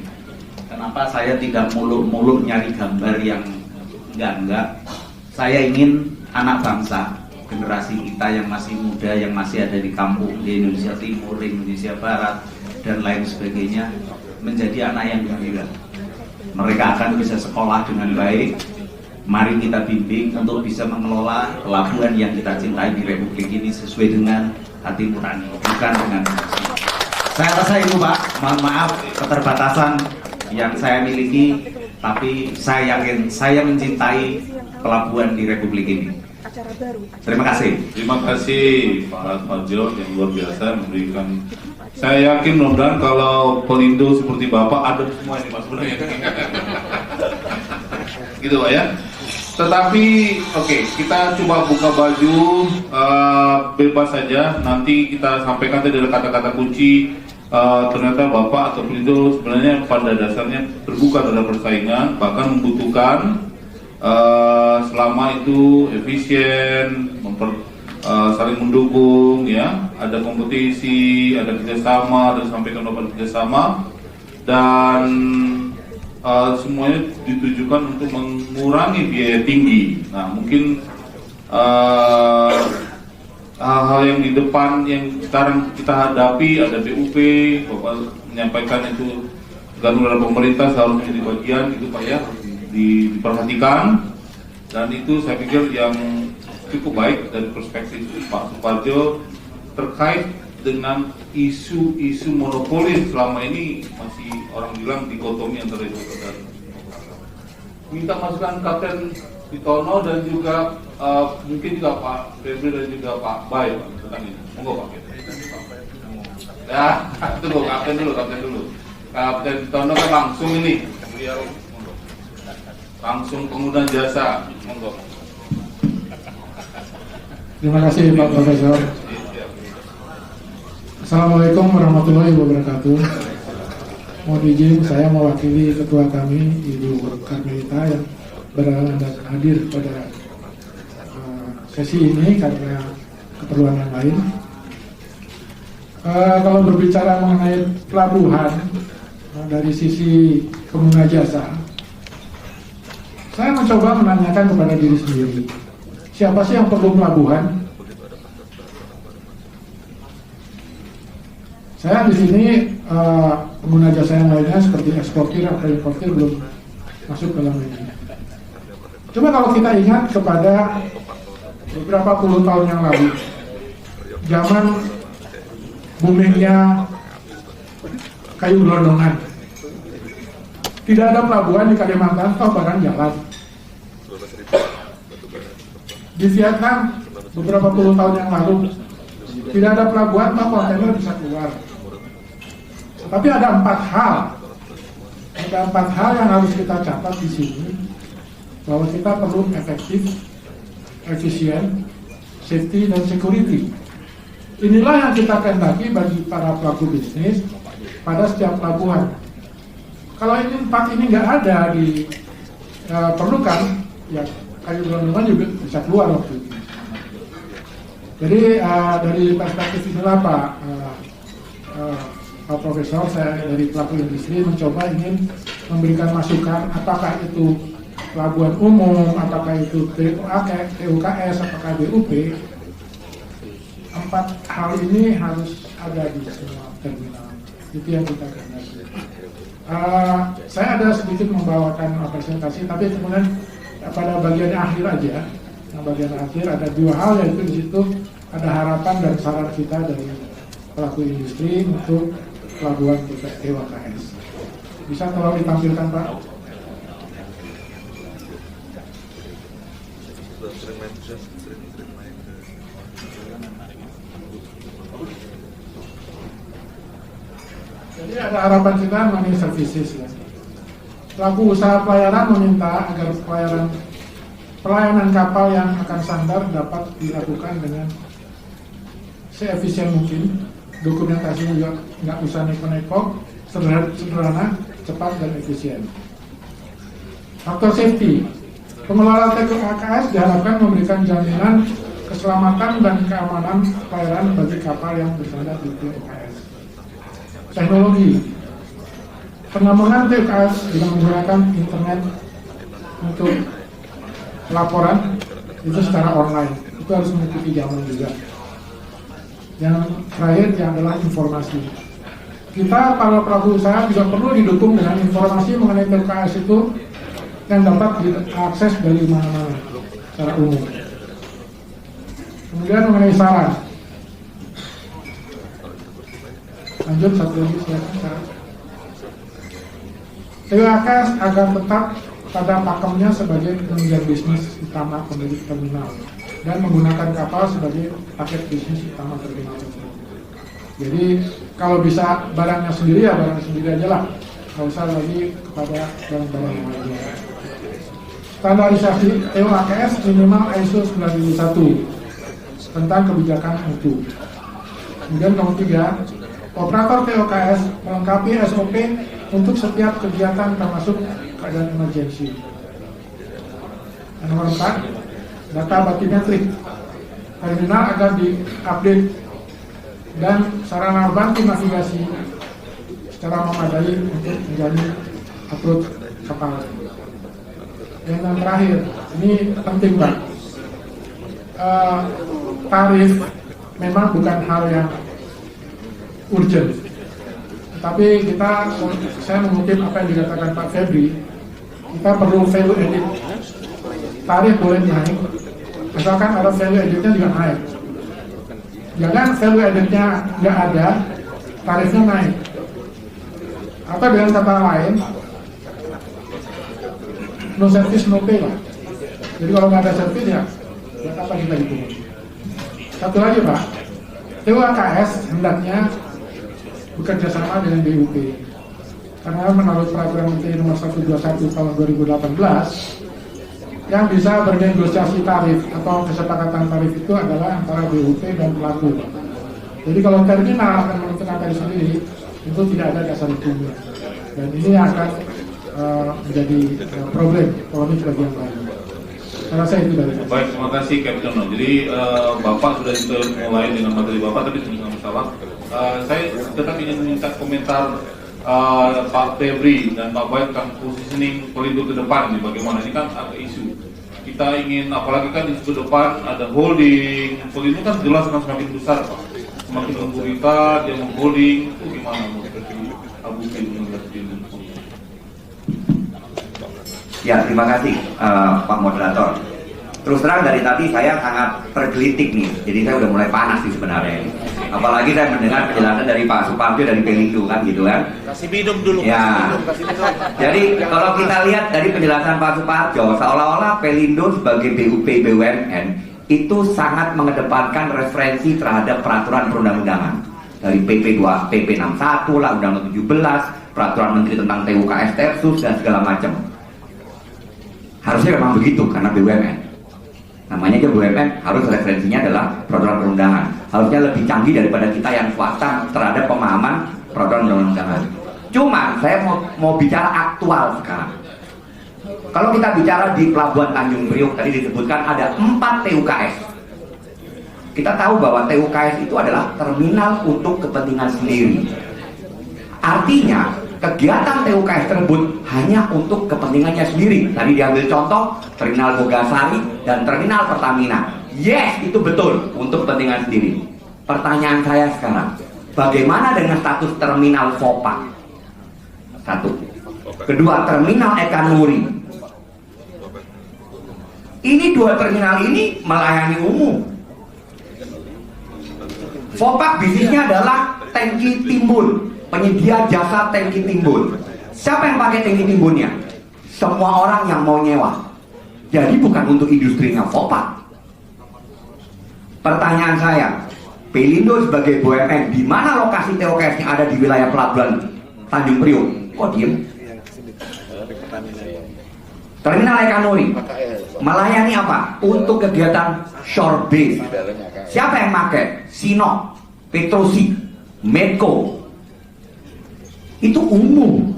Kenapa saya tidak muluk-muluk nyari gambar yang enggak? Saya ingin anak bangsa, generasi kita yang masih muda, yang masih ada di kampung, di Indonesia Timur, di Indonesia Barat, dan lain sebagainya, menjadi anak yang gembira. Mereka akan bisa sekolah dengan baik. Mari kita bimbing untuk bisa mengelola pelabuhan yang kita cintai di Republik ini sesuai dengan hati nurani, bukan dengan emosi. Saya rasa itu Pak, mohon maaf keterbatasan yang saya miliki, tapi saya yakin saya mencintai pelabuhan di Republik ini. Terima kasih. Terima kasih Pak Farjo yang luar biasa memberikan. Saya yakin mudah-mudahan kalau pelindo seperti Bapak ada semua ini Mas sebenarnya. Gitu Pak ya. Tetapi oke, kita coba buka baju bebas saja. Nanti kita sampaikan tadi ada kata-kata kunci. Ternyata Bapak atau pelindo sebenarnya pada dasarnya terbuka terhadap persaingan, bahkan membutuhkan selama itu efisien, saling mendukung, ya, ada kompetisi, ada kerjasama, dan sampaikan dapat kerjasama, dan semuanya ditujukan untuk mengurangi biaya tinggi. Nah, mungkin hal yang di depan yang sekarang kita hadapi, ada BUP, Bapak menyampaikan itu gabungan pemerintah harus menjadi bagian itu Pak ya, diperhatikan, dan itu saya pikir yang cukup baik dari perspektif Pak Suparjo terkait dengan isu-isu monopoli selama ini masih orang bilang dikotomi antara itu dan minta masukan Kapten Bitono dan juga mungkin juga Pak Febri dan juga Pak Bay tentang ini. Monggo Pak. Ya, tunggu Kapten dulu. Kapten Bitono kan langsung ini, langsung pengguna jasa. Monggo. Terima kasih Pak Profesor. Assalamualaikum warahmatullahi wabarakatuh. Mohon izin saya mewakili ketua kami Ibu Karmelita yang berhalangan dan hadir pada sesi ini karena keperluan yang lain. Kalau berbicara mengenai pelabuhan dari sisi pengguna jasa, saya mencoba menanyakan kepada diri sendiri, siapa sih yang perlu pelabuhan? Saya di sini pengguna jasa yang lainnya seperti eksportir atau importir belum masuk dalam ini. Cuma kalau kita ingat kepada beberapa puluh tahun yang lalu, zaman boomingnya kayu gelondongan, tidak ada pelabuhan di Kalimantan, toh barang jalan. Di Vietnam beberapa puluh tahun yang lalu tidak ada pelabuhan, toh kontainer bisa keluar. Tapi ada empat hal yang harus kita catat di sini, bahwa kita perlu efektif, efisien, safety, dan security. Inilah yang kita kehendaki bagi para pelaku bisnis pada setiap pelabuhan. Kalau ini empat ini nggak ada diperlukan, ya kayu gelondongan juga bisa keluar waktu itu. Jadi dari perspektif inilah Pak Profesor, saya dari pelaku industri mencoba ingin memberikan masukan, apakah itu pelabuhan umum, apakah itu TUKS, apakah BUP. Empat hal ini harus ada di semua terminal. Itu yang kita kehendaki. Saya ada sedikit membawakan presentasi, tapi kemudian pada bagian akhir aja. Yang bagian akhir ada dua hal, yaitu di situ ada harapan dan saran kita dari pelaku industri untuk pelabuhan TUKS. Bisa tolong ditampilkan Pak? Jadi ada harapan kita mengenai services ya. Pelaku usaha pelayaran meminta agar pelayanan kapal yang akan sandar dapat dilakukan dengan seefisien mungkin. Dokumentasi juga nggak usah neko-neko, sederhana, cepat dan efisien. Faktor safety, pengelola TUKS diharapkan memberikan jaminan keselamatan dan keamanan pelayaran bagi kapal yang bersandar di TUKS. Teknologi, pengembangan TUKS dengan menggunakan internet untuk laporan itu secara online, itu harus mengikuti zaman juga. Yang terakhir yang adalah informasi. Kita para pelaku usaha juga perlu didukung dengan informasi mengenai TUKS itu yang dapat diakses dari mana-mana secara umum. Kemudian mengenai saran. Lanjut satu lagi silakan. TUKS agar tetap pada pakemnya sebagai penunjang bisnis utama pemilik terminal dan menggunakan kapal sebagai paket bisnis utama terminal tersebut. Jadi kalau bisa barangnya sendiri ya barang sendiri aja lah, nggak usah lagi kepada barang-barang yang lainnya. Standarisasi TUKS minimal ISO 9001 tentang kebijakan mutu. Kemudian nomor 3, operator TUKS melengkapi SOP untuk setiap kegiatan termasuk keadaan emergensi. Nomor 4, data batimetrik terminal agar diupdate dan sarana bantu navigasi secara memadai untuk menjadi approach kapal. Dan yang terakhir, ini penting Pak, tarif memang bukan hal yang urgent. Tapi saya mengutip apa yang dikatakan Pak Febri, kita perlu value edit. Tarif boleh naik, asalkan ada value editnya juga naik. Jangan value editnya nggak ada, tarifnya naik. Atau dengan kata lain, no service no pay lah. Jadi kalau nggak ada service ya, buat apa kita hitung? Satu lagi Pak, TUKS hendaknya bekerja sama dengan BUP. Karena menurut Peraturan Menteri Nomor 121 Tahun 2018, yang bisa bernegosiasi tarif atau kesepakatan tarif itu adalah antara BUP dan pelaku. Jadi kalau terminal akan menentukan tarif sendiri, itu tidak ada dasar hukumnya. Dan ini akan menjadi problem polemik bagi yang lain. Saya rasa itu dari saya. Baik, terima kasih Kapten. Jadi Bapak sudah mulai dengan materi Bapak, tapi tidak masalah. Saya tetap ingin meminta komentar Pak Febri dan Pak Baik tentang positioning Pelindo ke depan nih, bagaimana ini kan ada isu. Kita ingin, apalagi kan isu ke depan ada holding. Pelindo kan jelas kan semakin besar Pak. Semakin menggurita, dia mengholding, itu gimana menurut Abu Febri? Ya, terima kasih Pak Moderator. Terus terang dari tadi saya sangat tergelitik nih, jadi saya udah mulai panas sih sebenarnya. Apalagi saya mendengar penjelasan dari Pak Suparjo dari Pelindo kan gitu kan. Kasih minum dulu. Ya. Kasih minum. Jadi kalau kita lihat dari penjelasan Pak Suparjo, seolah-olah Pelindo sebagai BUP BUMN itu sangat mengedepankan referensi terhadap peraturan perundang-undangan dari PP 61 lah, Undang-Undang 17, Peraturan Menteri tentang TUKS Tersus dan segala macam. Harusnya memang begitu karena BUMN. Namanya aja BUMN, harus referensinya adalah peraturan perundangan. Harusnya lebih canggih daripada kita yang swasta terhadap pemahaman peraturan perundangan. Cuma saya mau bicara aktual sekarang. Kalau kita bicara di Pelabuhan Tanjung Priok, tadi disebutkan ada 4 TUKS. Kita tahu bahwa TUKS itu adalah terminal untuk kepentingan sendiri. Artinya kegiatan TUKS tersebut hanya untuk kepentingannya sendiri. Tadi diambil contoh Terminal Bogasari dan Terminal Pertamina. Yes, itu betul untuk kepentingan sendiri. Pertanyaan saya sekarang, bagaimana dengan status Terminal Vopak? Satu. Kedua, Terminal Ekanuri. Ini 2 terminal ini melayani umum. Vopak bisnisnya adalah tangki timbun, penyedia jasa tangki timbun. Siapa yang pakai tangki timbunnya? Semua orang yang mau nyewa. Jadi bukan untuk industrinya Vopak. Pertanyaan saya, Pelindo sebagai BUMN, di mana lokasi TUKS yang ada di wilayah Pelabuhan Tanjung Priok? Kok diem? Terminal Ekanuri melayani apa? Untuk kegiatan shore base. Siapa yang pakai? Sinop, Petrosi, Medco. Itu umum.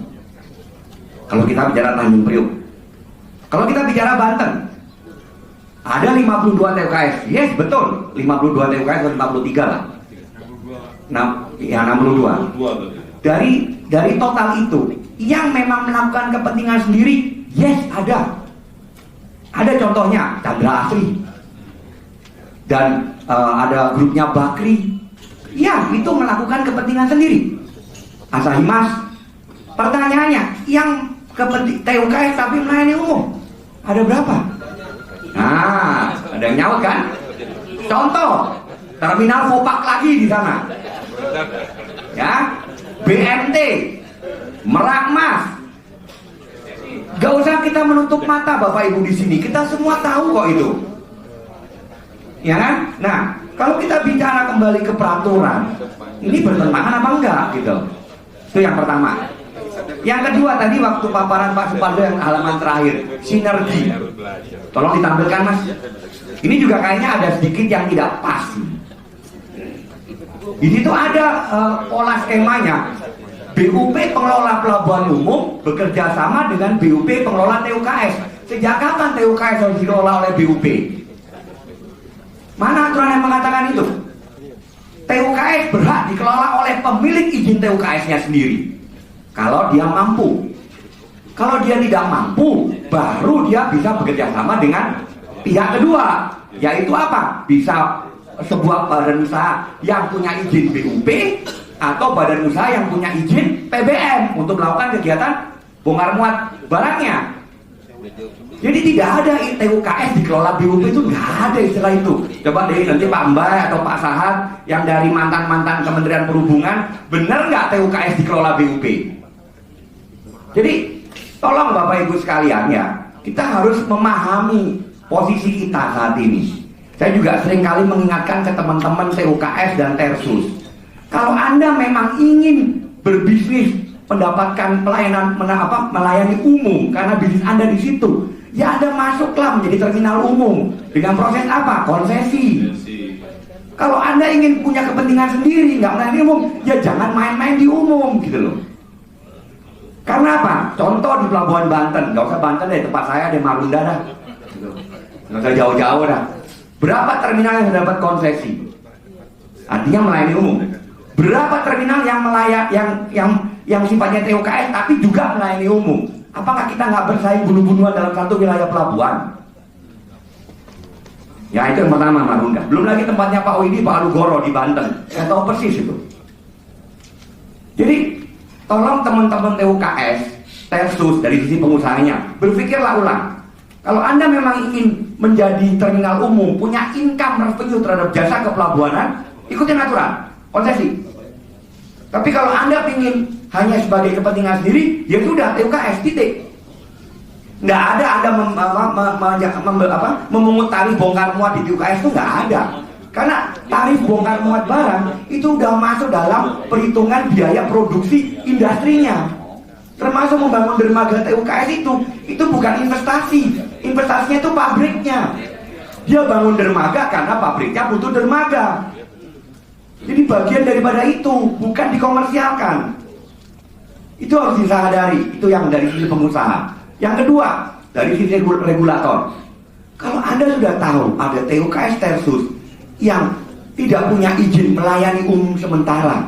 Kalau kita bicara Tanjung Priok. Kalau kita bicara Banten, ada 52 TUKS. Yes, betul. 52 TUKS atau 53 lah. Ya 62. Dari total itu, yang memang melakukan kepentingan sendiri, yes, ada. Ada contohnya, Chandra Asri. Dan ada grupnya Bakri. Ya, itu melakukan kepentingan sendiri. Asahimas. Pertanyaannya, yang TUKS tapi melayani umum, ada berapa? Nah, ada yang nyaut kan? Contoh, Terminal Vopak lagi di sana. Ya, BMT, Merakmas. Gak usah kita menutup mata Bapak Ibu di sini. Kita semua tahu kok itu. Ya kan? Nah, kalau kita bicara kembali ke peraturan, ini bertentangan apa enggak gitu. Itu yang pertama. Yang kedua tadi waktu paparan Pak Suparjo yang halaman terakhir, sinergi. Tolong ditampilkan Mas. Ini juga kayaknya ada sedikit yang tidak pas. Di situ ada pola skemanya. BUP pengelola pelabuhan umum bekerja sama dengan BUP pengelola TUKS. Sejak kapan TUKS harus dikelola oleh BUP? Mana aturan yang mengatakan itu? TUKS berhak dikelola oleh pemilik izin TUKS-nya sendiri. Kalau dia mampu. Kalau dia tidak mampu, baru dia bisa bekerja sama dengan pihak kedua. Yaitu apa? Bisa sebuah badan usaha yang punya izin BUP atau badan usaha yang punya izin PBM untuk melakukan kegiatan bongkar muat barangnya. Jadi tidak ada TUKS dikelola BUP, itu nggak ada istilah itu. Coba deh nanti Pak Mbak atau Pak Sahat yang dari mantan-mantan Kementerian Perhubungan, benar nggak TUKS dikelola BUP? Jadi tolong Bapak Ibu sekalian ya, kita harus memahami posisi kita saat ini. Saya juga seringkali mengingatkan ke teman-teman TUKS dan Tersus, kalau Anda memang ingin berbisnis, mendapatkan pelayanan melayani umum karena bisnis Anda di situ, ya Anda masuklah menjadi terminal umum dengan proses apa? Konsesi. Kalau Anda ingin punya kepentingan sendiri, nggak melayani umum, ya jangan main-main di umum gitu loh. Karena apa? Contoh di Pelabuhan Banten, nggak usah Banten deh, tempat saya di Marunda dah, nggak usah jauh-jauh dah. Berapa terminal yang dapat konsesi? Artinya melayani umum. Berapa terminal yang sifatnya TUKS tapi juga melayani umum? Apakah kita nggak bersaing bunuh-bunuhan dalam satu wilayah pelabuhan? Ya itu yang pertama, Marunda. Belum lagi tempatnya Pak Widi, Pak Alugoro di Banten. Saya tahu persis itu. Jadi tolong teman-teman TUKS, Tersus dari sisi pengusahanya, berpikirlah ulang. Kalau Anda memang ingin menjadi terminal umum, punya income revenue terhadap jasa kepelabuhanan, ikutin aturan, konsesi. Tapi kalau Anda ingin hanya sebagai kepentingan sendiri, ya sudah TUKS titik. Nggak ada Anda memungut tarif bongkar muat di TUKS, itu nggak ada. Karena tarif bongkar muat barang itu udah masuk dalam perhitungan biaya produksi industrinya. Termasuk membangun dermaga TUKS itu bukan investasi. Investasinya itu pabriknya. Dia bangun dermaga karena pabriknya butuh dermaga. Jadi bagian daripada itu, bukan dikomersialkan. Itu harus disadari. Itu yang dari sisi pengusaha. Yang kedua, dari sisi regulator. Kalau Anda sudah tahu ada TUKS Tersus yang tidak punya izin melayani umum sementara,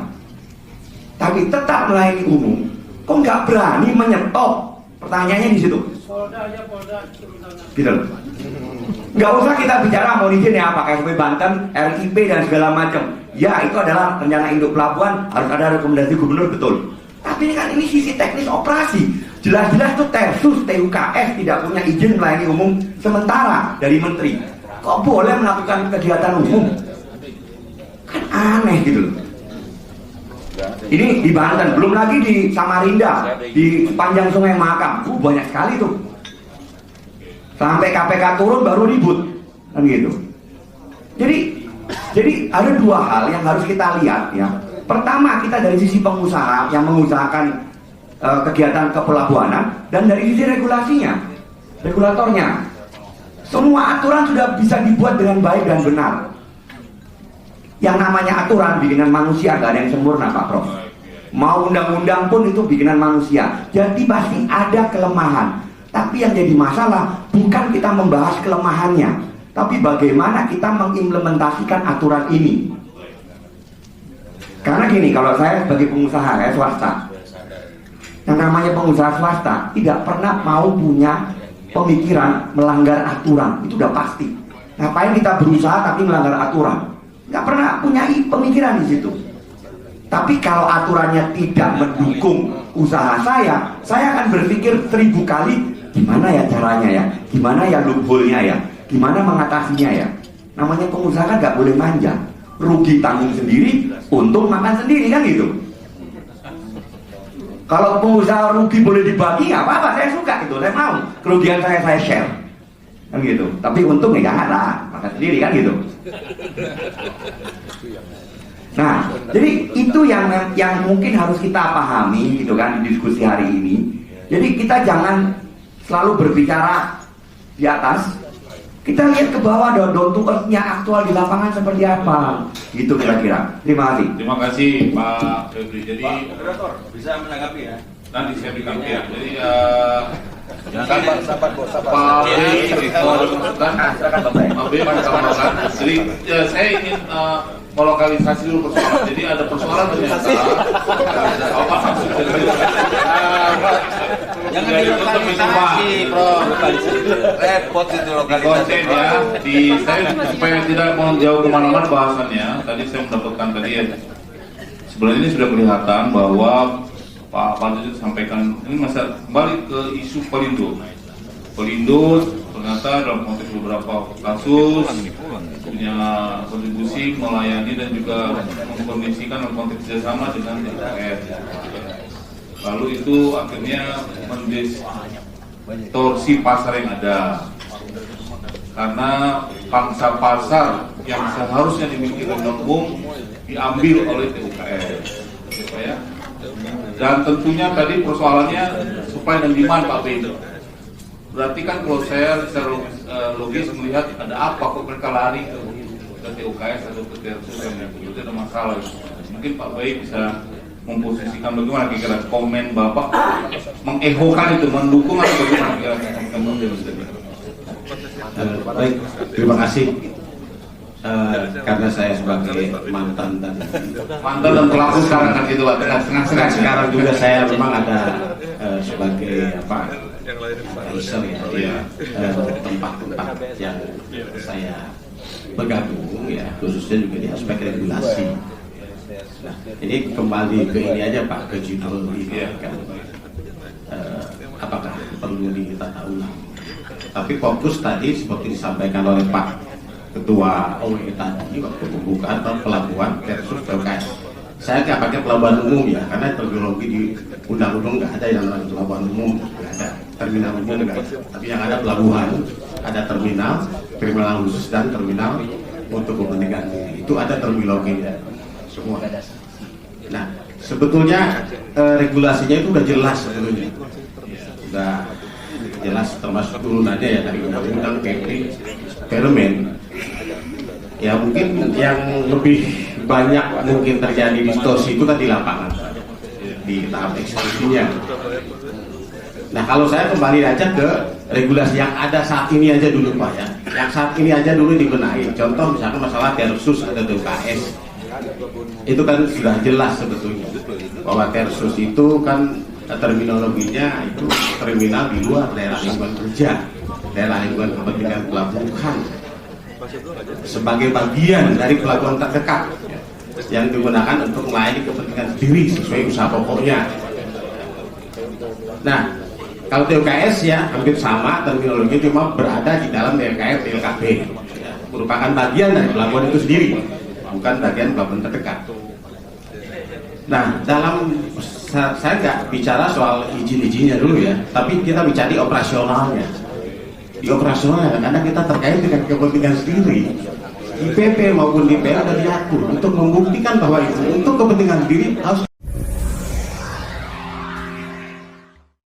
tapi tetap melayani umum, kok nggak berani menyetop? Pertanyaannya di situ. Gitu loh. Nggak usah kita bicara mau izin ya, pakai KSP Banten, RIP dan segala macam. Ya itu adalah rencana induk pelabuhan, harus ada rekomendasi gubernur, betul. Tapi ini sisi teknis operasi. Jelas-jelas tuh Tersus TUKS tidak punya izin melayani umum sementara dari menteri. Kok boleh melakukan kegiatan umum? Kan aneh gitu loh. Ini di Banten, belum lagi di Samarinda, di sepanjang Sungai Mahakam, banyak sekali tuh. Sampai KPK turun baru ribut, kan gitu. Jadi ada dua hal yang harus kita lihat ya. Pertama, kita dari sisi pengusaha yang mengusahakan kegiatan kepelabuhanan, dan dari sisi regulasinya, regulatornya. Semua aturan sudah bisa dibuat dengan baik dan benar. Yang namanya aturan bikinan manusia, gak ada yang sempurna Pak Prof. Mau undang-undang pun itu bikinan manusia. Jadi pasti ada kelemahan. Tapi yang jadi masalah bukan kita membahas kelemahannya, tapi bagaimana kita mengimplementasikan aturan ini. Karena gini, kalau saya sebagai pengusaha, saya swasta. Yang namanya pengusaha swasta tidak pernah mau punya pemikiran melanggar aturan, itu udah pasti. Ngapain kita berusaha tapi melanggar aturan? Nggak pernah punya pemikiran di situ. Tapi kalau aturannya tidak mendukung usaha saya akan berpikir 1000 kali gimana ya caranya ya, gimana ya loophole-nya ya, gimana mengatasinya ya. Namanya pengusaha kan nggak boleh manja, rugi tanggung sendiri, untung makan sendiri kan gitu. Kalau pengusaha rugi boleh dibagi, nggak apa-apa, saya suka itu, saya mau kerugian saya share, kan gitu. Tapi untung ya jangan lah, makan sendiri kan gitu. Nah, jadi itu yang mungkin harus kita pahami gitu kan di diskusi hari ini. Jadi kita jangan selalu berbicara di atas, kita lihat ke bawah, down to earth-nya aktual di lapangan seperti apa, gitu kira-kira. Terima kasih. Terima kasih Pak Febri. Jadi Pak Moderator bisa menanggapi ya. Nanti saya berikan ya. Jadi sabar. Pak B menambahkan. Jadi saya ingin melokalisasi dulu persoalan. Jadi ada persoalan ternyata. Jangan sudah ditutup itu Pak. bro. Repot itu lokalisasi. Konten ya, saya supaya tidak mau jauh kemana-mana bahasannya. Tadi saya mendapatkan tadi ya. Sebenarnya ini sudah kelihatan bahwa Pak Pandu sampaikan ini masa kembali ke isu Pelindo. Pelindo ternyata dalam konteks beberapa kasus punya kontribusi melayani dan juga mengkondisikan dalam konteks kerjasama dengan DKR. Lalu itu akhirnya mendistorsi pasar yang ada karena pangsa pasar yang seharusnya dimiliki Pemda Umum diambil oleh TUKR, gitu ya. Dan tentunya tadi persoalannya supply dan demand Pak Bey. Berarti kan kalau saya secara logis melihat ada apa kok mereka lari ke TUKS atau ke TRS yang itu ada masalah. Mungkin Pak Bey bisa memposisikan bagaimana kira-kira komen Bapak mengehokan itu, mendukung atau bagaimana kira-kira. Baik, terima kasih. Karena saya sebagai mantan dan pelaku sekarang kan gitu Pak, tengah-tengah sekarang juga saya memang ada sebagai user ya, tempat-tempat yang saya bergabung ya, khususnya juga di aspek regulasi. Nah, ini kembali ke ini aja Pak, ke judul ini kan, apakah perlu ditata ulang? Tapi fokus tadi seperti disampaikan oleh Pak Ketua OE tadi waktu pembukaan pelabuhan versus TUKS. Saya nggak pakai pelabuhan umum ya, karena terminologi di undang-undang nggak ada yang namanya pelabuhan umum, nggak ada terminal umum nggak ada. Tapi yang ada pelabuhan, ada terminal khusus dan terminal untuk kepentingan itu ada terminologinya semua. Nah, sebetulnya regulasinya itu udah jelas sebetulnya, udah jelas termasuk turunannya ya dari undang-undang PP Permen. Ya mungkin yang lebih banyak mungkin terjadi distorsi itu kan di lapangan, di tahap eksekusinya. Nah kalau saya kembali aja ke regulasi yang ada saat ini aja dulu Pak ya, yang saat ini aja dulu dibenahi. Contoh misalkan masalah Tersus atau TUKS, itu kan sudah jelas sebetulnya bahwa Tersus itu kan terminologinya itu terminal di luar daerah lingkungan kerja, daerah lingkungan kepentingan pelabuhan, sebagai bagian dari pelabuhan terdekat yang digunakan untuk melayani kepentingan sendiri sesuai usaha pokoknya. Nah, kalau TUKS ya hampir sama terminologi, cuma berada di dalam DLKR DLKB, ya, merupakan bagian dari pelabuhan itu sendiri, bukan bagian pelabuhan terdekat. Nah, saya nggak bicara soal izin-izinnya dulu ya, tapi kita bicara di operasionalnya. Di operasionalnya, karena kita terkait dengan kepentingan sendiri. Di PP maupun di PA sudah diatur untuk membuktikan bahwa itu untuk kepentingan sendiri harus